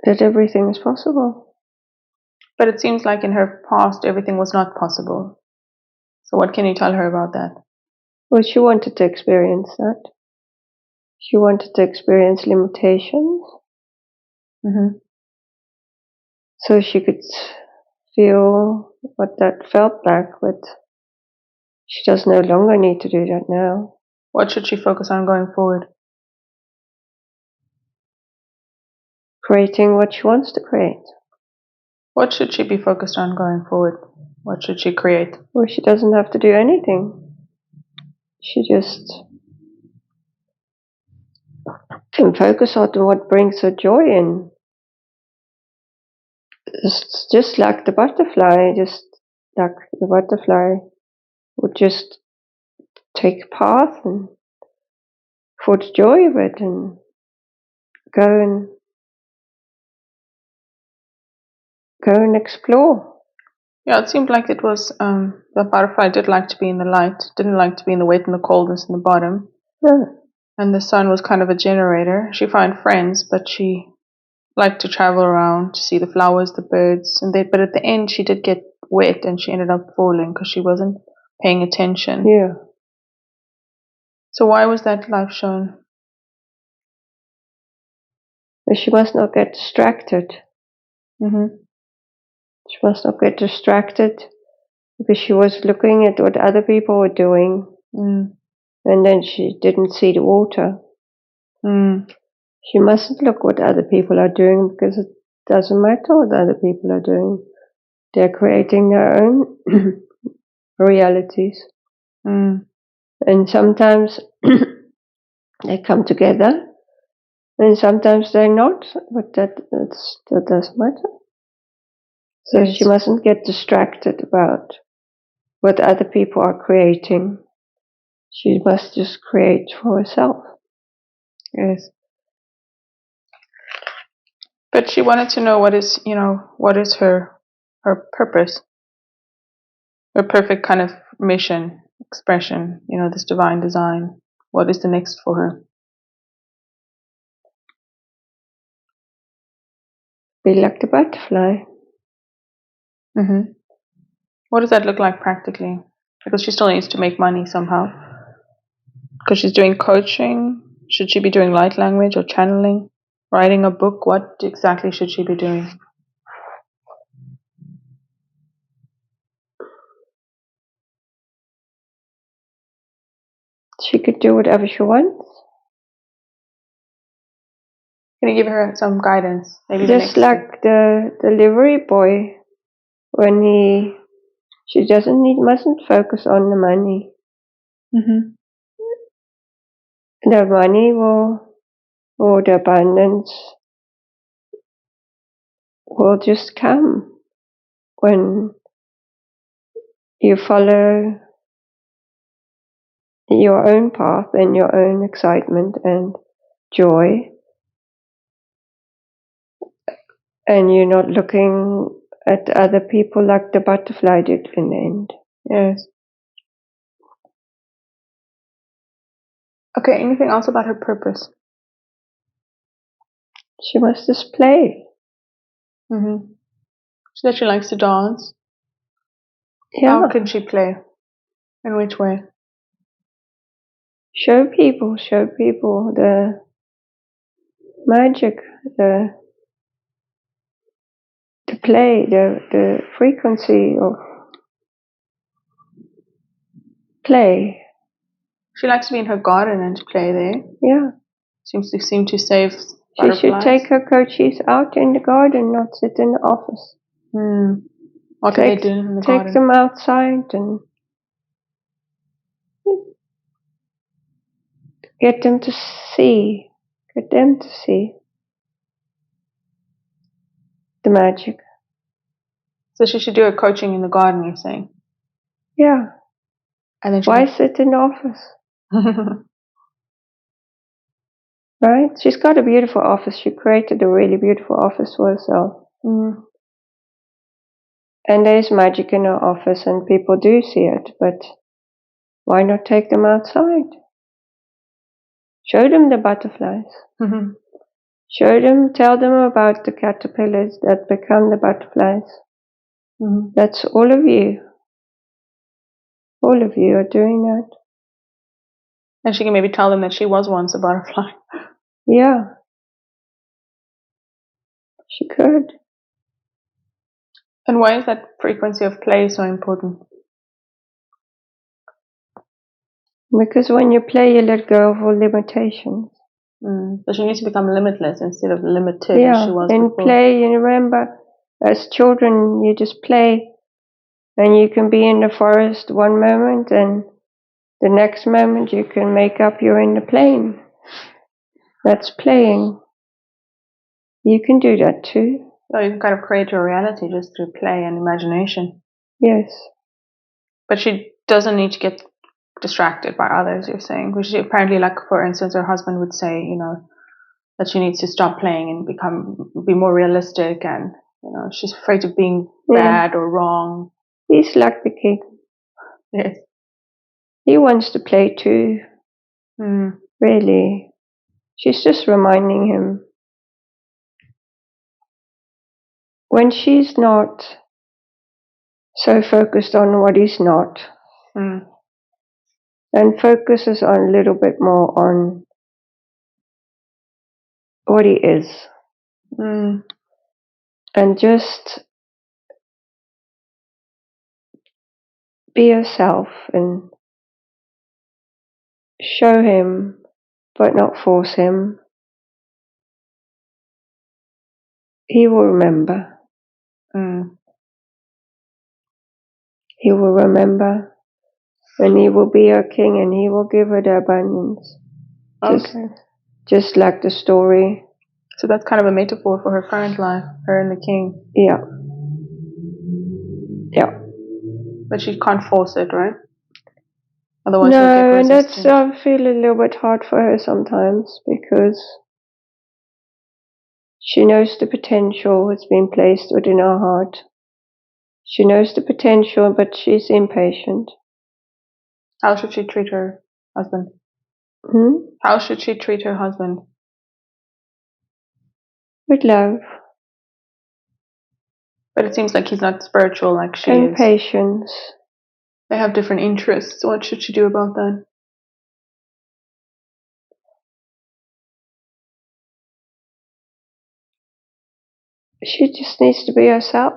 That everything is possible. But it seems like in her past everything was not possible. So what can you tell her about that? Well, she wanted to experience that. She wanted to experience limitations. Mm-hmm. So she could feel what that felt like, but she does no longer need to do that now. What should she focus on going forward? Creating what she wants to create. What should she be focused on going forward? What should she create? Well, she doesn't have to do anything. She just can focus on what brings her joy in. It's just like the butterfly, would just take a path and for the joy of it and go and explore. Yeah, it seemed like it was the butterfly did like to be in the light, didn't like to be in the wet and the coldness in the bottom. Yeah. And the sun was kind of a generator. She found friends, but she liked to travel around to see the flowers, the birds, but at the end she did get wet and she ended up falling because she wasn't paying attention. Yeah. So why was that life shown? But she must not get distracted. Mm-hmm. She must not get distracted because she was looking at what other people were doing. Mm. And then she didn't see the water. Mm. She mustn't look what other people are doing, because it doesn't matter what other people are doing. They're creating their own realities. And sometimes they come together, and sometimes they're not, but that doesn't matter. So Yes. she mustn't get distracted about what other people are creating. She must just create for herself. Yes. But she wanted to know what is her purpose, her perfect kind of mission, expression, this divine design. What is the next for her? Be like the butterfly. What does that look like practically? Because she still needs to make money somehow. Because she's doing coaching. Should she be doing light language or channeling? Writing a book? What exactly should she be doing? She could do whatever she wants. Can you give her some guidance? Maybe Just like the delivery boy, when she mustn't focus on the money. The money or the abundance will just come when you follow your own path and your own excitement and joy, and you're not looking at other people like the butterfly did in the end. Yes. Okay, anything else about her purpose? She must just play. She said she likes to dance. Yeah. How can she play? In which way? Show people the magic, the play, the frequency of play. She likes to be in her garden and to play there. Yeah. Seem to save She butterflies. should take her coaches out in the garden, not sit in the office. What can they do in the garden? Take them outside and get them to see. Get them to see the magic. So she should do her coaching in the garden, you're saying? Yeah. And then why sit in the office? Right? She's got a beautiful office. She created a really beautiful office for herself. And there's magic in her office, and people do see it, but why not take them outside? Show them the butterflies. Show them, tell them about the caterpillars that become the butterflies. That's all of you. All of you are doing that. And she can maybe tell them that she was once a butterfly. Yeah. She could. And why is that frequency of play so important? Because when you play, you let go of all limitations. So she needs to become limitless instead of limited Yeah, as she was in before. play, you remember, as children, you just play, and you can be in the forest one moment, and the next moment you can make up you're in the plane. That's playing. You can do that too. So you can kind of create your reality just through play and imagination. Yes. But she doesn't need to get distracted by others, you're saying. Which apparently, like, for instance, her husband would say, that she needs to stop playing and be more realistic, and she's afraid of being bad or wrong. He's like the king. Yes. He wants to play too. Really. She's just reminding him. When she's not so focused on what he's not, and focuses on a little bit more on what he is, and just be yourself and show him but not force him, He will remember. He will remember. And he will be her king, and he will give her the abundance. Just like the story. So that's kind of a metaphor for her current life, her and the king. Yeah. Yeah. But she can't force it, right? Otherwise no, she'll get and resistant. I feel a little bit hard for her sometimes, because she knows the potential has been placed within her heart. She knows the potential, but she's impatient. How should she treat her husband? How should she treat her husband? With love. But it seems like he's not spiritual like she and is. patience. They have different interests. What should she do about that? She just needs to be herself.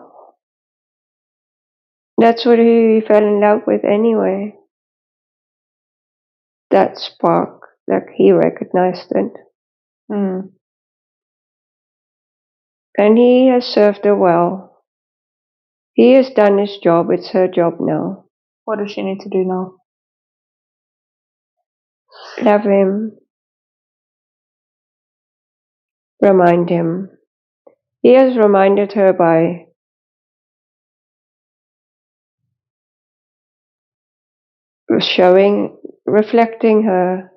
That's what he fell in love with anyway. That spark, like he recognized it. And he has served her well. He has done his job. It's her job now. What does she need to do now? Love him. Remind him. He has reminded her by reflecting her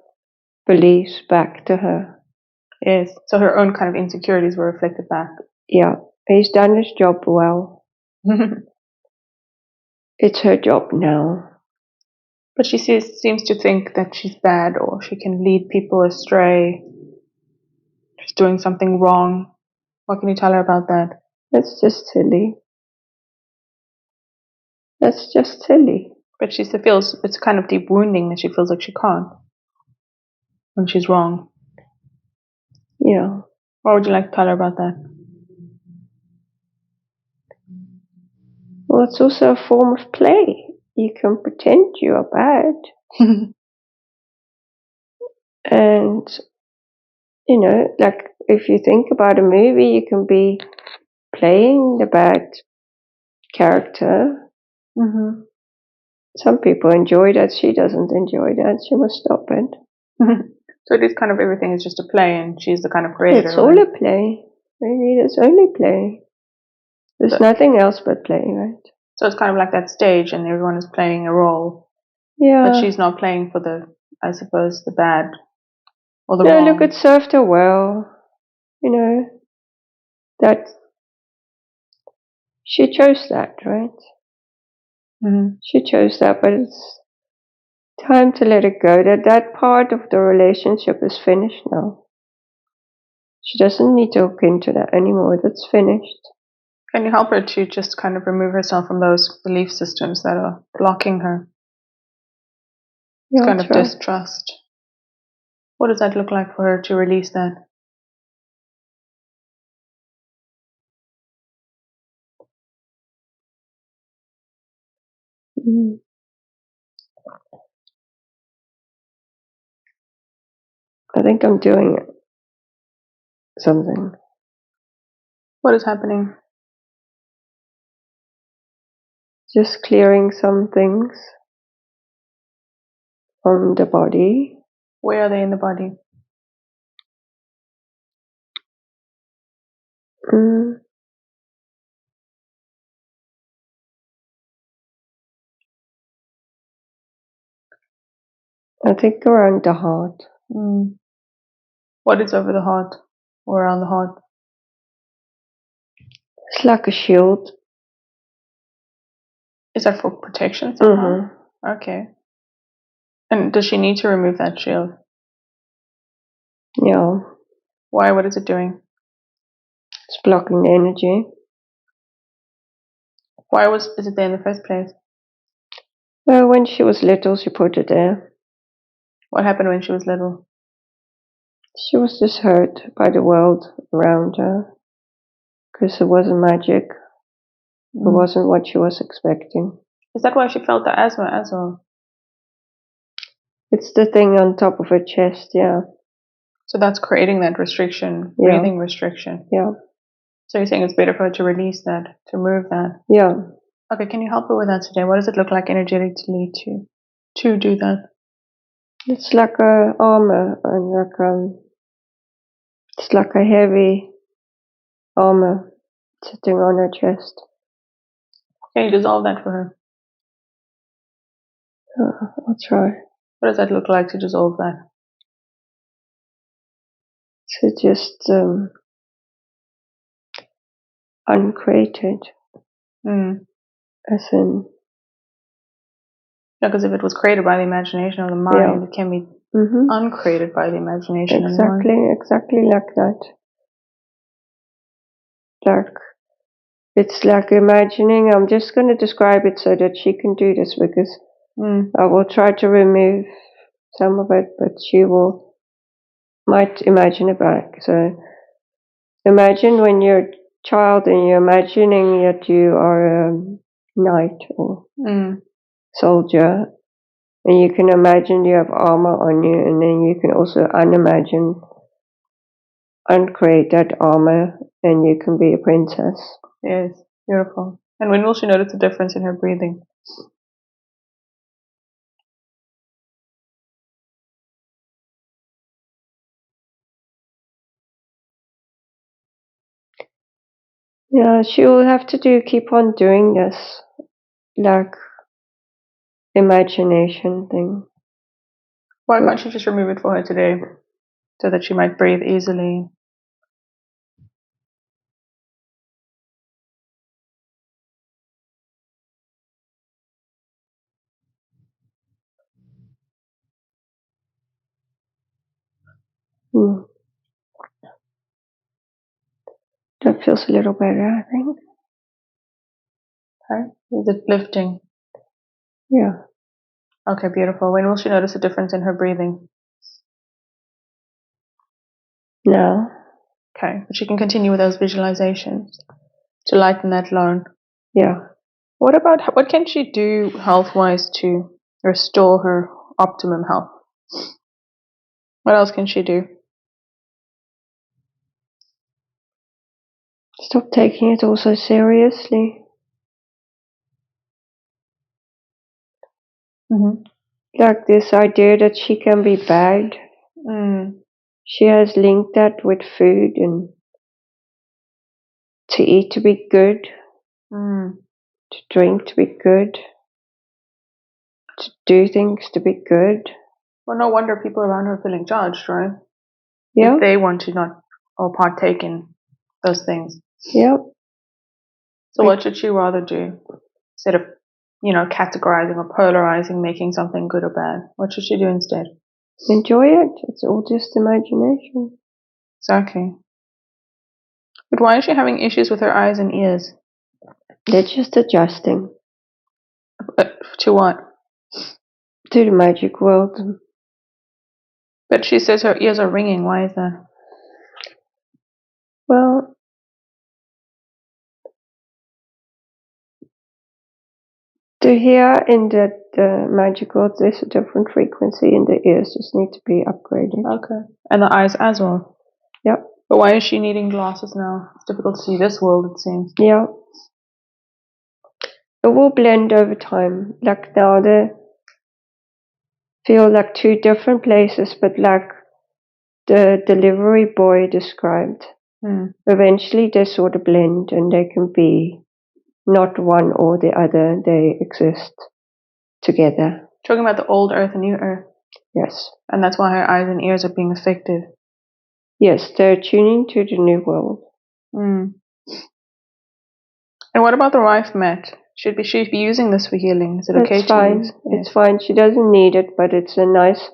beliefs back to her. Yes, so her own kind of insecurities were reflected back. Yeah, he's done his job well. It's her job now. But she seems to think that she's bad, or she can lead people astray. She's doing something wrong. What can you tell her about that? That's just silly. That's just silly. But she feels it's kind of deep wounding that she feels like she can't when she's wrong. Yeah. What would you like to tell her about that? Well, it's also a form of play. You can pretend you are bad. And, like if you think about a movie, you can be playing the bad character. Some people enjoy that. She doesn't enjoy that. She must stop it. So it is kind of everything is just a play, and she's the kind of creator. It's all a play. Really, it's only play. There's nothing else but play, right? So it's kind of like that stage, and everyone is playing a role. Yeah. But she's not playing for I suppose, the bad or the no, wrong. Look, it served her well. That she chose that, right? She chose that, but it's time to let it go. That part of the relationship is finished now. She doesn't need to look into that anymore. That's finished. Can you help her to just kind of remove herself from those belief systems that are blocking her? It's kind of distrust. What does that look like for her to release that? I think I'm doing something. What is happening? Just clearing some things from the body. Where are they in the body? I think around the heart. What is over the heart or around the heart? It's like a shield. Is that for protection somehow? Okay. And does she need to remove that shield? Yeah. Why? What is it doing? It's blocking the energy. Why is it there in the first place? Well, when she was little, she put it there. What happened when she was little? She was just hurt by the world around her, because it wasn't magic. It wasn't what she was expecting. Is that why she felt the asthma as well? It's the thing on top of her chest, yeah. So that's creating that restriction, breathing restriction. Yeah. So you're saying it's better for her to release that, to move that. Yeah. Okay, can you help her with that today? What does it look like energetically to do that? It's like a armor, and it's like a heavy armor sitting on her chest. Can you dissolve that for her? I'll try. What does that look like to dissolve that? To just uncreated, as in. Yeah, because if it was created by the imagination or the mind, it can be uncreated by the imagination and the mind. Exactly like that. Like, it's like imagining. I'm just going to describe it so that she can do this, because I will try to remove some of it, but she might imagine it back. So imagine when you're a child and you're imagining that you are a knight or soldier, and you can imagine you have armor on you, and then you can also uncreate that armor, and you can be a princess. Yes, beautiful. And when will she notice the difference in her breathing? Yeah, she will have to keep on doing this, like, imagination thing. Why can't you just remove it for her today, so that she might breathe easily? That feels a little better, I think. Okay. Is it lifting? Yeah. Okay, beautiful. When will she notice a difference in her breathing? Now. Okay, but she can continue with those visualizations to lighten that load. Yeah. What can she do health-wise to restore her optimum health? What else can she do? Stop taking it all so seriously. Like this idea that she can be bad. She has linked that with food, and to eat to be good, to drink to be good, to do things to be good. Well, no wonder people around her are feeling judged, right? Yeah. If they want to not or partake in those things. Yeah. So what should she rather do? Instead of, categorizing or polarizing, making something good or bad, what should she do instead? Enjoy it. It's all just imagination. Exactly. But why is she having issues with her eyes and ears? They're just adjusting. To what? To the magic world. But she says her ears are ringing. Why is that? Well, to hear in the magic world, there's a different frequency, and the ears just need to be upgraded. Okay. And the eyes as well? Yep. But why is she needing glasses now? It's difficult to see this world, it seems. Yeah. It will blend over time. Like now they feel like two different places, but like the delivery boy described. Eventually they sort of blend, and they can be not one or the other. They exist together. Talking about the old earth and new earth. Yes. And that's why her eyes and ears are being affected. Yes, they're tuning to the new world. And what about the wife mat? Should she be using this for healing? Is it okay It's fine. to use? It's fine. She doesn't need it, but it's a nice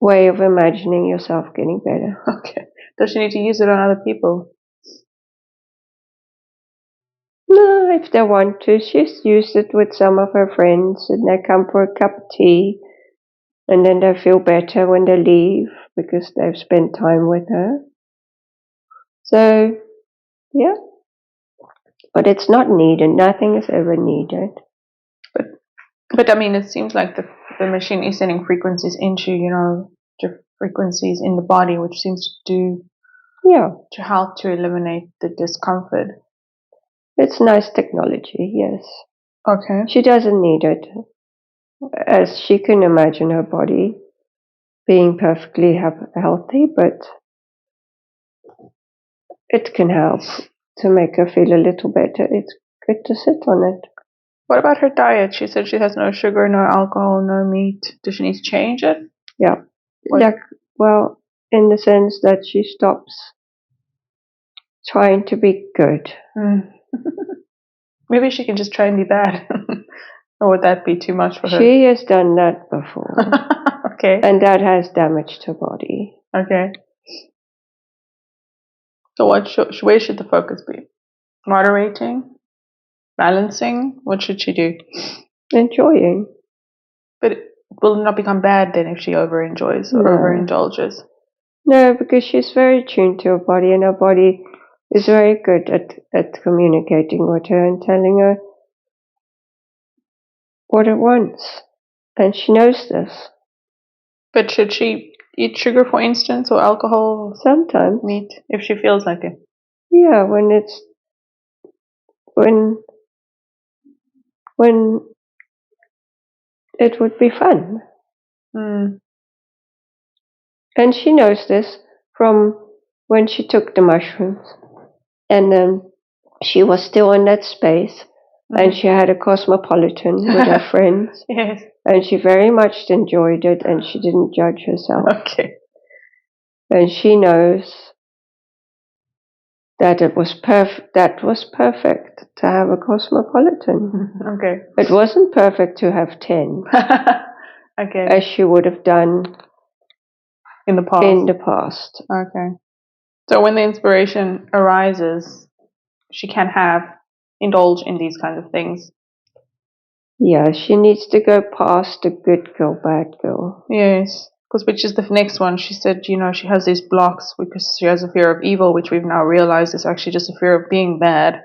way of imagining yourself getting better. Okay. Does she need to use it on other people? No, if they want to. She's used it with some of her friends, and they come for a cup of tea, and then they feel better when they leave because they've spent time with her. So, yeah. But it's not needed. Nothing is ever needed. But I mean, it seems like the machine is sending frequencies into, frequencies in the body, which seems to do Yeah. To help to eliminate the discomfort. It's nice technology, yes. Okay. She doesn't need it, as she can imagine her body being perfectly healthy, but it can help to make her feel a little better. It's good to sit on it. What about her diet? She said she has no sugar, no alcohol, no meat. Does she need to change it? Yeah. What? Well, in the sense that she stops trying to be good. Maybe she can just try and be bad. Or would that be too much for her? She has done that before. Okay. And that has damaged her body. Okay. So where should the focus be? Moderating? Balancing? What should she do? Enjoying. But it will not become bad then if she overenjoys or overindulges. No, because she's very tuned to her body, and her body is very good at communicating with her and telling her what it wants. And she knows this. But should she eat sugar, for instance, or alcohol? Sometimes. Meat, if she feels like it. Yeah, when it would be fun. And she knows this from when she took the mushrooms. And she was still in that space. And she had a cosmopolitan with her friends. Yes. And she very much enjoyed it, and she didn't judge herself. Okay. And she knows that it was that was perfect to have a cosmopolitan. Okay. It wasn't perfect to have 10. Okay. As she would have done in the past. Okay. So when the inspiration arises, she can indulge in these kind of things. Yeah, she needs to go past the good girl, bad girl. Yes. Because which is the next one? She said, she has these blocks because she has a fear of evil, which we've now realized is actually just a fear of being bad.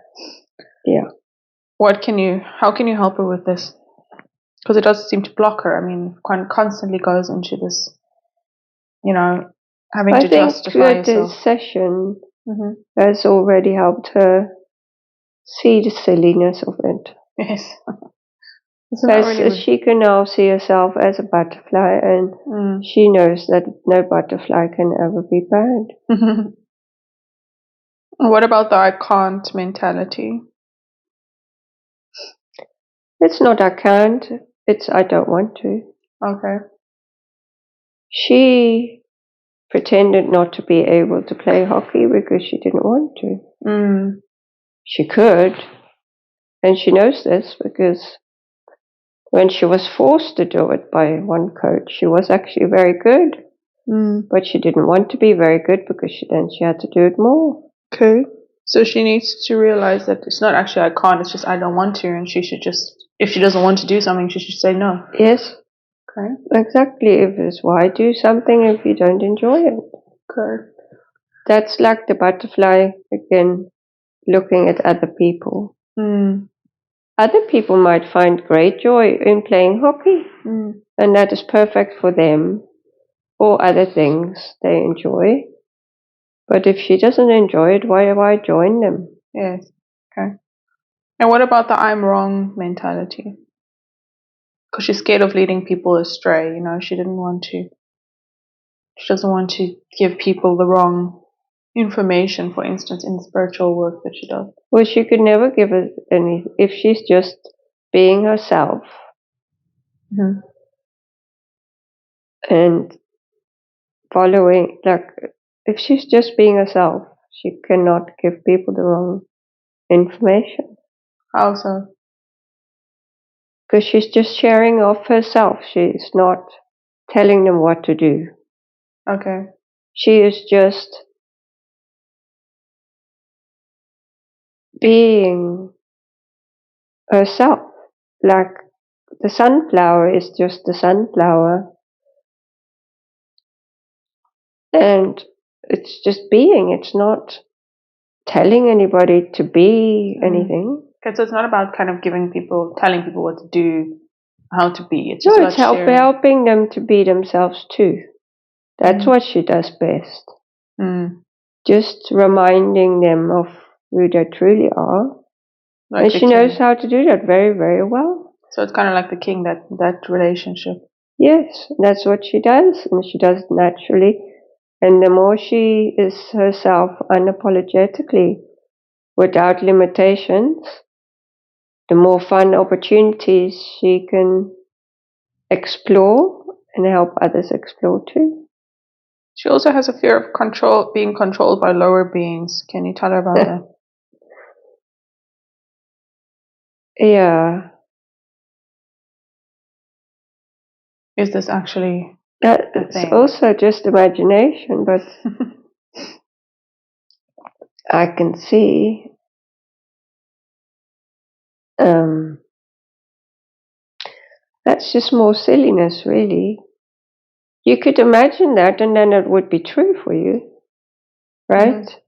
Yeah. How can you help her with this? Because it does seem to block her. I mean, constantly goes into this, having to justify yourself. I think yourself. this session has already helped her see the silliness of it. Yes. As she can now see herself as a butterfly, and she knows that no butterfly can ever be bad. What about the I can't mentality? It's not I can't, it's I don't want to. Okay. She pretended not to be able to play hockey because she didn't want to. She could, and she knows this because when she was forced to do it by one coach, she was actually very good. But she didn't want to be very good because she had to do it more. Okay. So she needs to realize that it's not actually I can't, it's just I don't want to, and she should just, if she doesn't want to do something, she should say no. Yes. Okay. Exactly. If it's why do something if you don't enjoy it? Okay. That's like the butterfly again, looking at other people. Other people might find great joy in playing hockey, and that is perfect for them, or other things they enjoy. But if she doesn't enjoy it, why join them? Yes. Okay. And what about the I'm wrong mentality? Because she's scared of leading people astray. She doesn't want to give people the wrong information, for instance, in the spiritual work that she does. Well, she could never give it any if she's just being herself. And following, if she's just being herself, she cannot give people the wrong information. How so? Because she's just sharing off herself. She's not telling them what to do. Okay. She is just being herself. Like the sunflower is just the sunflower. And it's just being. It's not telling anybody to be anything. Okay, so it's not about kind of telling people what to do, how to be. It's No, just it's helping them to be themselves too. That's what she does best. just reminding them of who they truly are. Like and she knows how to do that very, very well. So it's kind of like the king, that relationship. Yes, that's what she does, and she does it naturally. And the more she is herself unapologetically, without limitations, the more fun opportunities she can explore and help others explore too. She also has a fear of being controlled by lower beings. Can you tell her about that? Yeah. Is this actually It's also just imagination, but I can see that's just more silliness, really. You could imagine that, and then it would be true for you, right? Mm-hmm.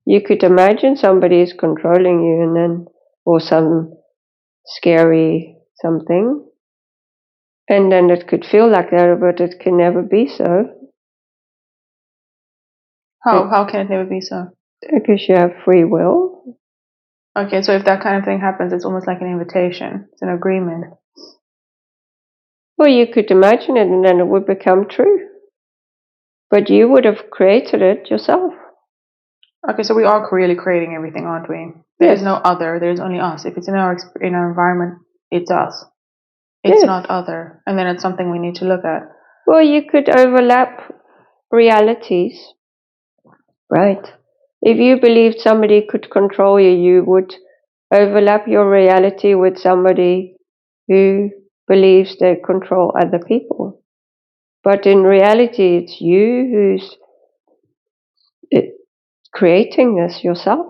You could imagine somebody is controlling you, and then, or some scary something, and then it could feel like that, but it can never be so. How can it never be so? Because you have free will. Okay, so if that kind of thing happens, it's almost like an invitation. It's an agreement. Well, you could imagine it, and then it would become true. But you would have created it yourself. Okay, so we are really creating everything, aren't we? There is no other. There's only us. If it's in our environment, it's us. It's not other, and then it's something we need to look at. Well, you could overlap realities, right? If you believed somebody could control you, you would overlap your reality with somebody who believes they control other people. But in reality, it's you who's creating this yourself.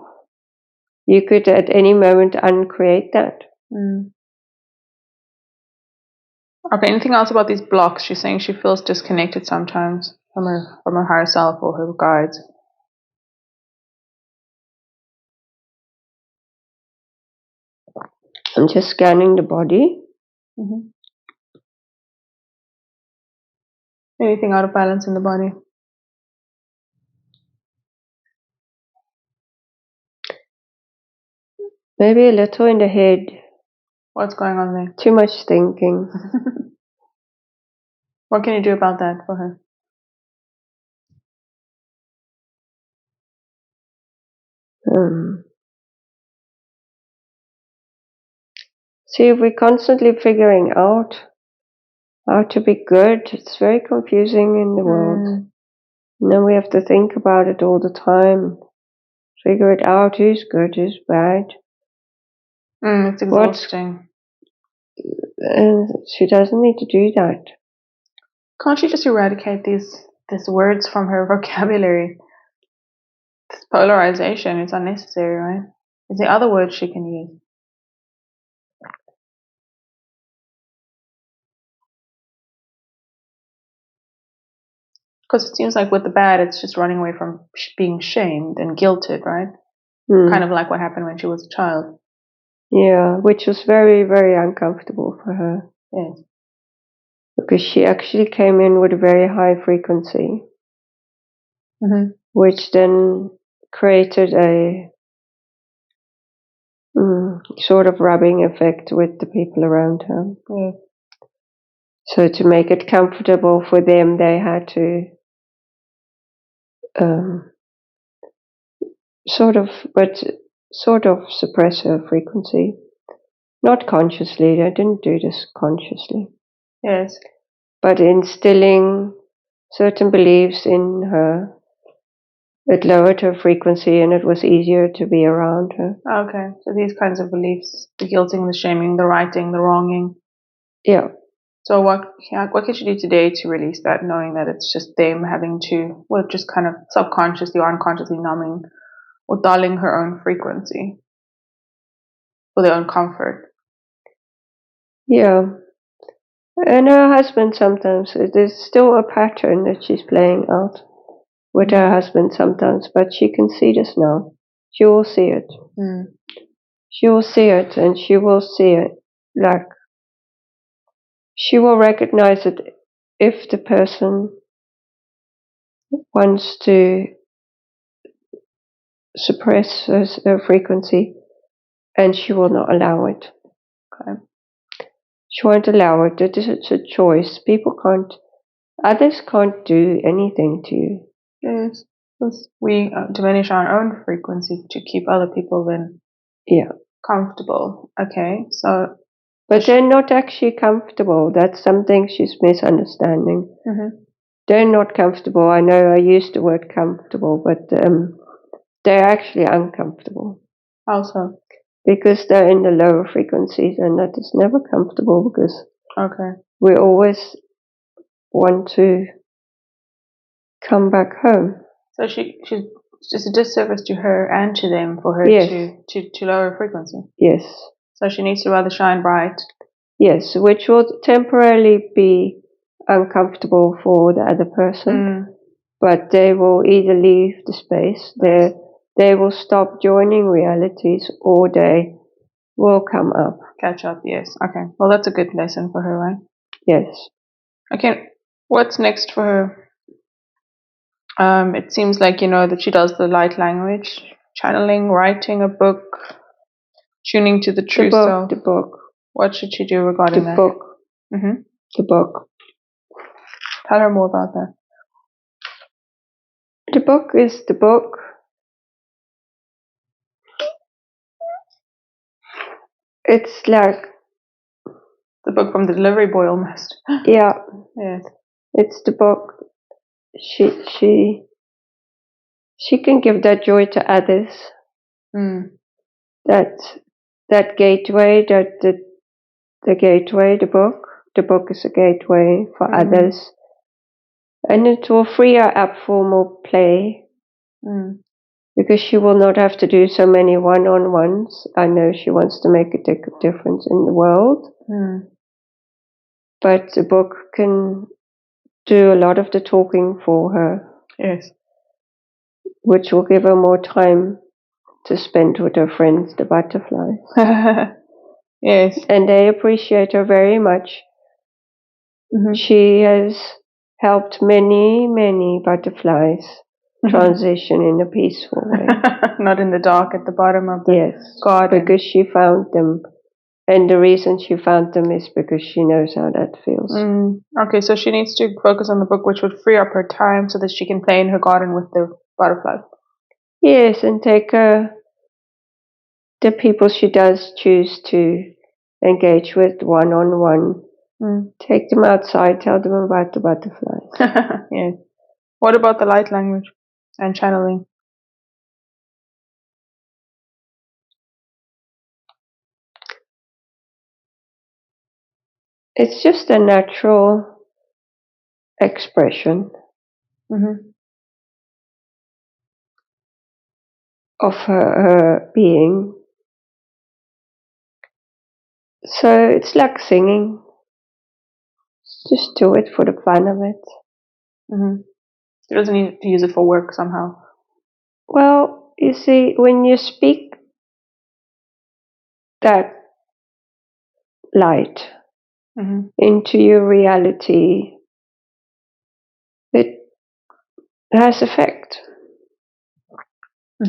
You could at any moment uncreate that. Okay, anything else about these blocks? She's saying she feels disconnected sometimes from her higher self or her guides. I'm just scanning the body. Mm-hmm. Anything out of balance in the body? Maybe a little in the head. What's going on there? Too much thinking. What can you do about that for her? See, if we're constantly figuring out how to be good, it's very confusing in the world. And then we have to think about it all the time. Figure it out, who's good, who's bad. It's exhausting. And she doesn't need to do that. Can't she just eradicate these words from her vocabulary? This polarization is unnecessary, right? Is there other words she can use? Because it seems like with the bad, it's just running away from being shamed and guilted, right? Kind of like what happened when she was a child. Yeah, which was very, very uncomfortable for her. Yes. Because she actually came in with a very high frequency, which then created a sort of rubbing effect with the people around her. So to make it comfortable for them, they had to sort of suppress her frequency. Not consciously, they didn't do this consciously. Yes. But instilling certain beliefs in her, it lowered her frequency and it was easier to be around her. Okay, so these kinds of beliefs, the guilting, the shaming, the righting, the wronging. Yeah. So what could you do today to release that, knowing that it's just them having to, well, just kind of subconsciously or unconsciously numbing or dulling her own frequency for their own comfort? Yeah. And her husband sometimes, there's still a pattern that she's playing out with her husband sometimes, but she can see this now. She will see it. She will see it, and she will see it. Like, she will recognize it if the person wants to suppress her frequency, and she will not allow it. Okay. She won't allow it. It's a choice. Others can't do anything to you. Yes. We diminish our own frequency to keep other people then comfortable. Okay, so. But they're not actually comfortable. That's something she's misunderstanding. They're not comfortable. I know I used the word comfortable, but they're actually uncomfortable. Also. Because they're in the lower frequencies, and that is never comfortable because we always want to come back home. So she's a disservice to her and to them for her to lower frequency. Yes. So she needs to rather shine bright. Yes, which will temporarily be uncomfortable for the other person, but they will either leave the space, they will stop joining realities, or they will come up. Catch up, yes. Okay. Well, that's a good lesson for her, right? Yes. Okay. What's next for her? It seems like, that she does the light language, channeling, writing a book, tuning to the true self. The book. What should she do regarding that? The book. The book. Tell her more about that. The book is the book. It's like the book from the delivery boy almost. Yeah. Yes. It's the book. She can give that joy to others. That gateway, the gateway, the book. The book is a gateway for others. And it will free her up for more play. Because she will not have to do so many one-on-ones. I know she wants to make a difference in the world. But the book can do a lot of the talking for her. Yes. Which will give her more time to spend with her friends, the butterflies. Yes. And they appreciate her very much. She has helped many, many butterflies transition in a peaceful way. Not in the dark at the bottom of the garden. Because she found them. And the reason she found them is because she knows how that feels. Okay, so she needs to focus on the book, which would free up her time so that she can play in her garden with the butterflies. Yes, and take the people she does choose to engage with one-on-one. Take them outside, tell them about the butterflies. Yes. What about the light language and channeling? It's just a natural expression of her being. So it's like singing. Just do it for the fun of it. She doesn't need to use it for work somehow. Well, you see, when you speak that light into your reality, it has effect.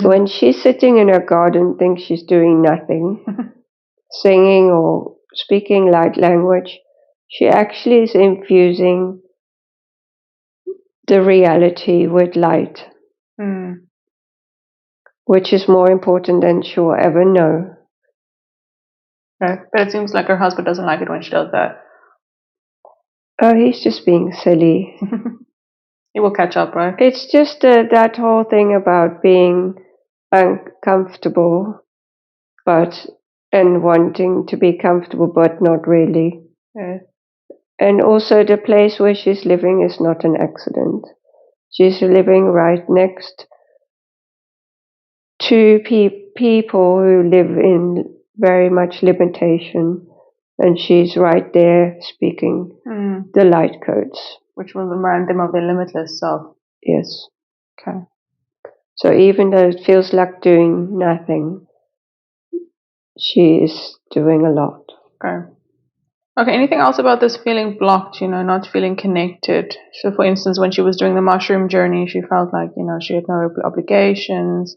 When she's sitting in her garden, thinks she's doing nothing, singing or speaking light language, she actually is infusing the reality with light, which is more important than she'll ever know. Right. But it seems like her husband doesn't like it when she does that. Oh, he's just being silly. He will catch up, right? It's just that whole thing about being uncomfortable, and wanting to be comfortable, but not really. Yeah. And also the place where she's living is not an accident. She's living right next to people who live in very much limitation, and she's right there speaking the light codes. Which will remind them of their limitless self. Yes. Okay. So even though it feels like doing nothing, she is doing a lot. Okay. Okay, anything else about this feeling blocked, not feeling connected? So, for instance, when she was doing the mushroom journey, she felt like, she had no obligations.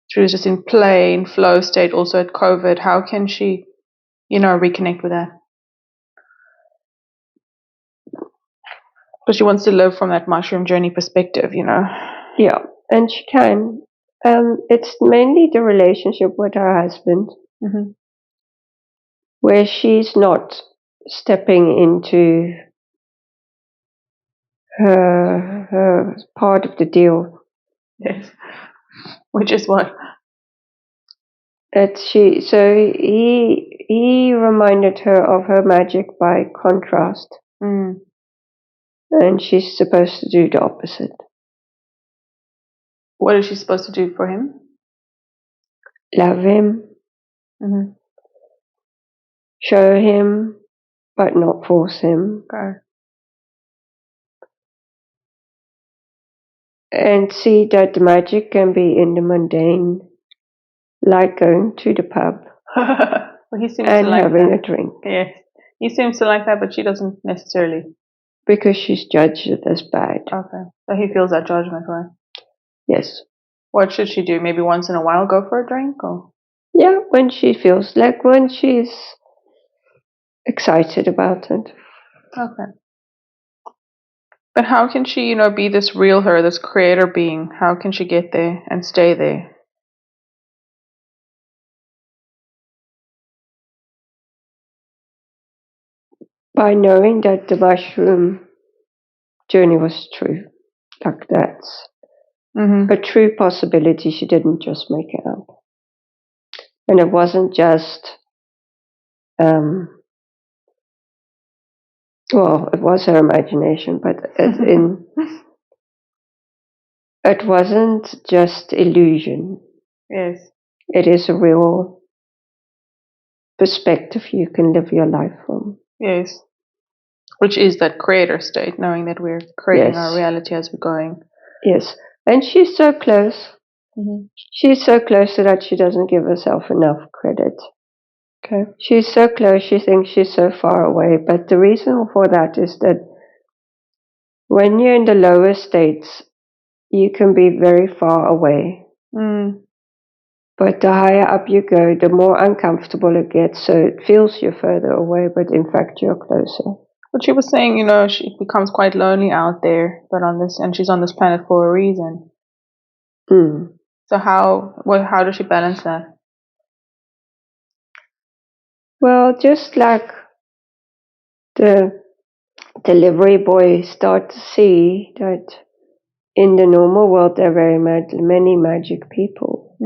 She was just in play, in flow state, also at COVID. How can she, reconnect with that? Because she wants to live from that mushroom journey perspective, Yeah, and she can. It's mainly the relationship with her husband, where she's not stepping into her part of the deal. Yes. Which is what? So he reminded her of her magic by contrast, and she's supposed to do the opposite. What is she supposed to do for him? Love him, show him, but not force him. Okay. And see that the magic can be in the mundane, like going to the pub Well, he seems and to like having that. a drink. Yes. He seems to like that, but she doesn't necessarily. Because she's judged it as bad. Okay. So he feels that judgment, right? Yes. What should she do? Maybe once in a while go for a drink? Or? Yeah, when she feels like, when she's excited about it. Okay. But how can she, be this real her, this creator being? How can she get there and stay there? By knowing that the mushroom journey was true. Like that's a true possibility. She didn't just make it up. And it wasn't just, it was her imagination, but it wasn't just illusion. Yes. It is a real perspective you can live your life from. Yes. Which is that creator state, knowing that we're creating our reality as we're going. Yes. And she's so close. She's so close to that she doesn't give herself enough credit. Okay. She's so close, she thinks she's so far away. But the reason for that is that when you're in the lower states, you can be very far away. But the higher up you go, the more uncomfortable it gets. So it feels you're further away, but in fact you're closer. But she was saying, she becomes quite lonely out there, and she's on this planet for a reason. So how does she balance that? Well, just like the delivery boy start to see that in the normal world there are very many magic people.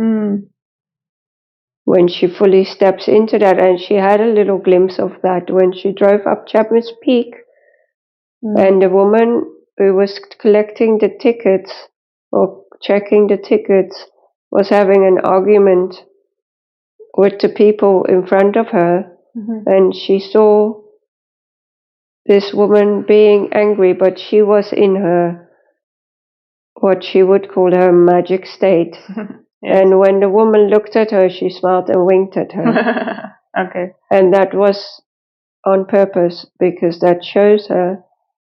When she fully steps into that, and she had a little glimpse of that when she drove up Chapman's Peak, and the woman who was collecting the tickets or checking the tickets was having an argument with the people in front of her, and she saw this woman being angry, but she was in her, what she would call her magic state. Yes. And when the woman looked at her, she smiled and winked at her. Okay. And that was on purpose, because that shows her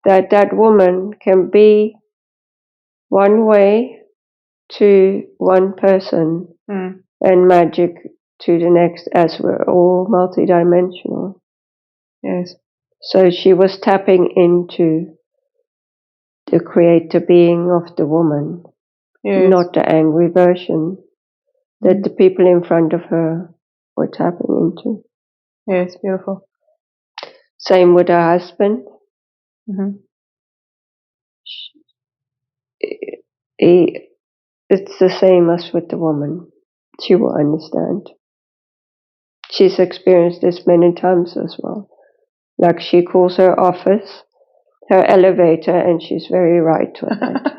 that that woman can be one way to one person and magic to the next, as we're all multidimensional. Yes. So she was tapping into the creator being of the woman, not the angry version that the people in front of her were tapping into. Yes, beautiful. Same with her husband. It's the same as with the woman. She will understand. She's experienced this many times as well. Like she calls her office her elevator, and she's very right with it.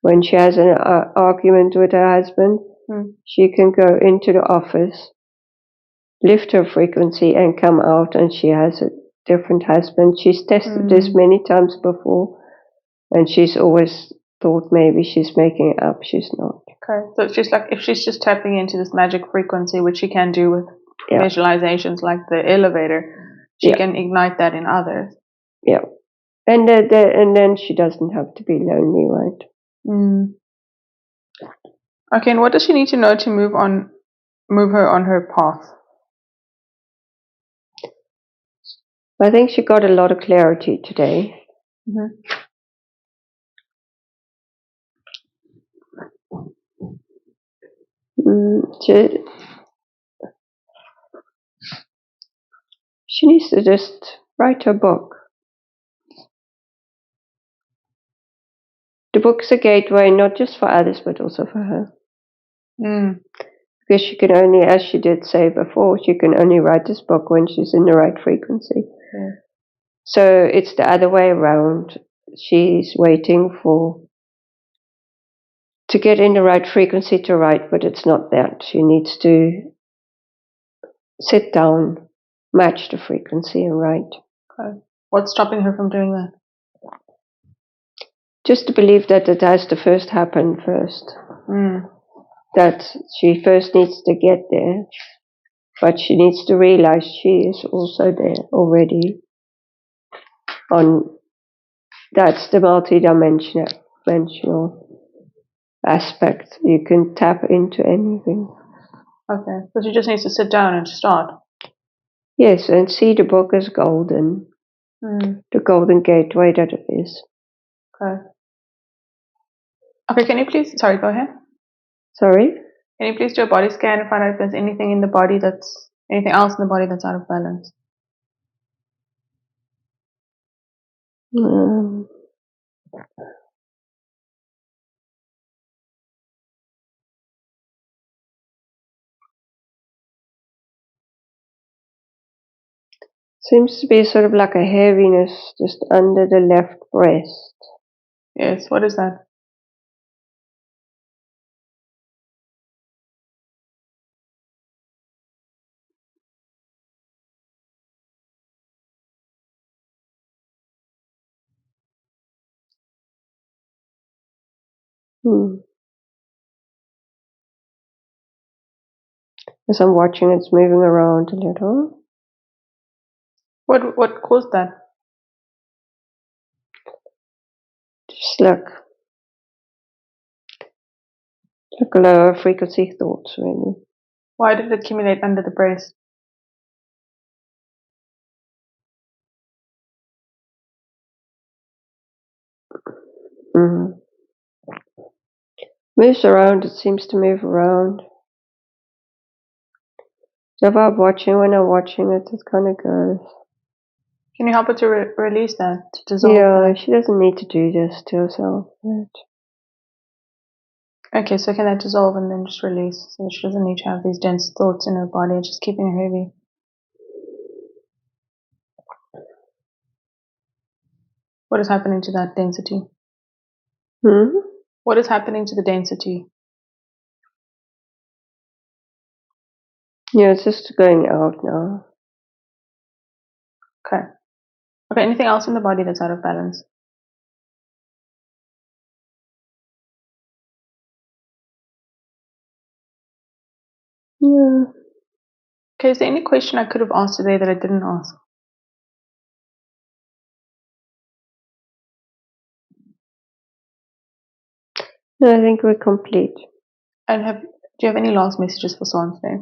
When she has an argument with her husband, she can go into the office, lift her frequency, and come out, and she has a different husband. She's tested this many times before, and she's always thought maybe she's making it up. She's not. Okay, so it's just like if she's just tapping into this magic frequency, which she can do with visualizations like the elevator, she can ignite that in others. Yeah. And then she doesn't have to be lonely, right? Okay, and what does she need to know to move her on her path? I think she got a lot of clarity today. She needs to just write her book. The book's a gateway, not just for others, but also for her. Because she can only, as she did say before, she can only write this book when she's in the right frequency. Yeah. So it's the other way around. She's waiting to get in the right frequency to write, but it's not that. She needs to sit down, match the frequency, and write. Okay. What's stopping her from doing that? Just to believe that it has to first happen first. That she first needs to get there, but she needs to realize she is also there already. That's the multi-dimensional aspect. You can tap into anything. Okay, so she just needs to sit down and start. Yes, and see the book as golden. The golden gateway that it is. Okay. Okay, can you please, sorry, go ahead. Sorry? Can you please do a body scan and find out if there's anything in the body anything else in the body that's out of balance? Seems to be sort of like a heaviness just under the left breast. Yes, what is that? As I'm watching, it's moving around a little. What caused that? Just like lower frequency thoughts, really. Why did it accumulate under the breast? Moves around, it seems to move around. So when I'm watching it, it kind of goes. Can you help her to release that, to dissolve that? She doesn't need to do this to herself. Okay, so can that dissolve and then just release? So she doesn't need to have these dense thoughts in her body, just keeping her heavy. What is happening to that density? What is happening to the density? Yeah, it's just going out now. Okay. Okay, anything else in the body that's out of balance? Yeah. Okay, is there any question I could have asked today that I didn't ask? No, I think we're complete. And do you have any last messages for Swan today?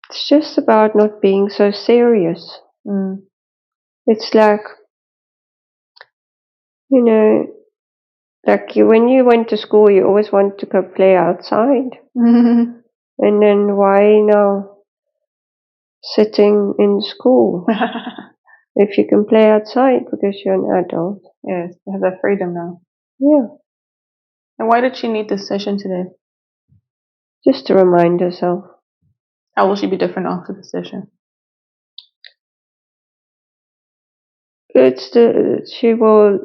It's just about not being so serious. It's like, when you went to school, you always wanted to go play outside. And then why now sitting in school if you can play outside because you're an adult? Yes, you have that freedom now. Yeah. And why did she need this session today? Just to remind herself. How will she be different after the session? She will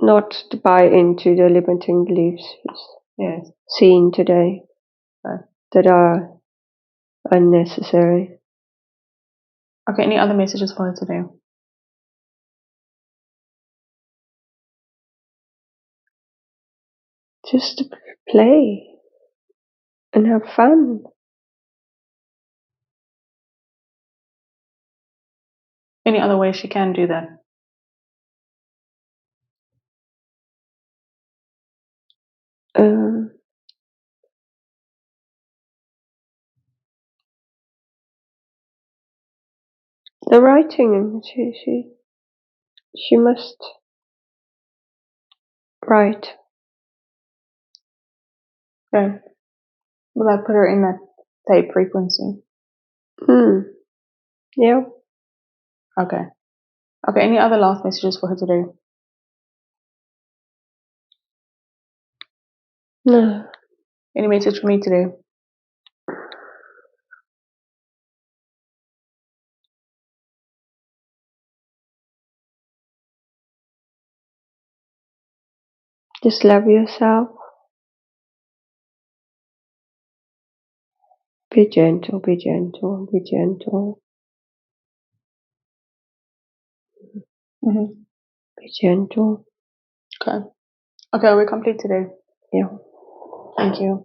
not buy into the limiting beliefs Yes. seen today that are unnecessary. Okay, any other messages for her today? Just to play and have fun. Any other way she can do that? The writing, she must write. Okay. Will I put her in that tape frequency? Yeah. Okay. Okay, any other last messages for her today? No. Any message for me today? Just love yourself. Be gentle, be gentle, be gentle. Be gentle. Okay. Okay, we're complete today. Yeah. Thank you.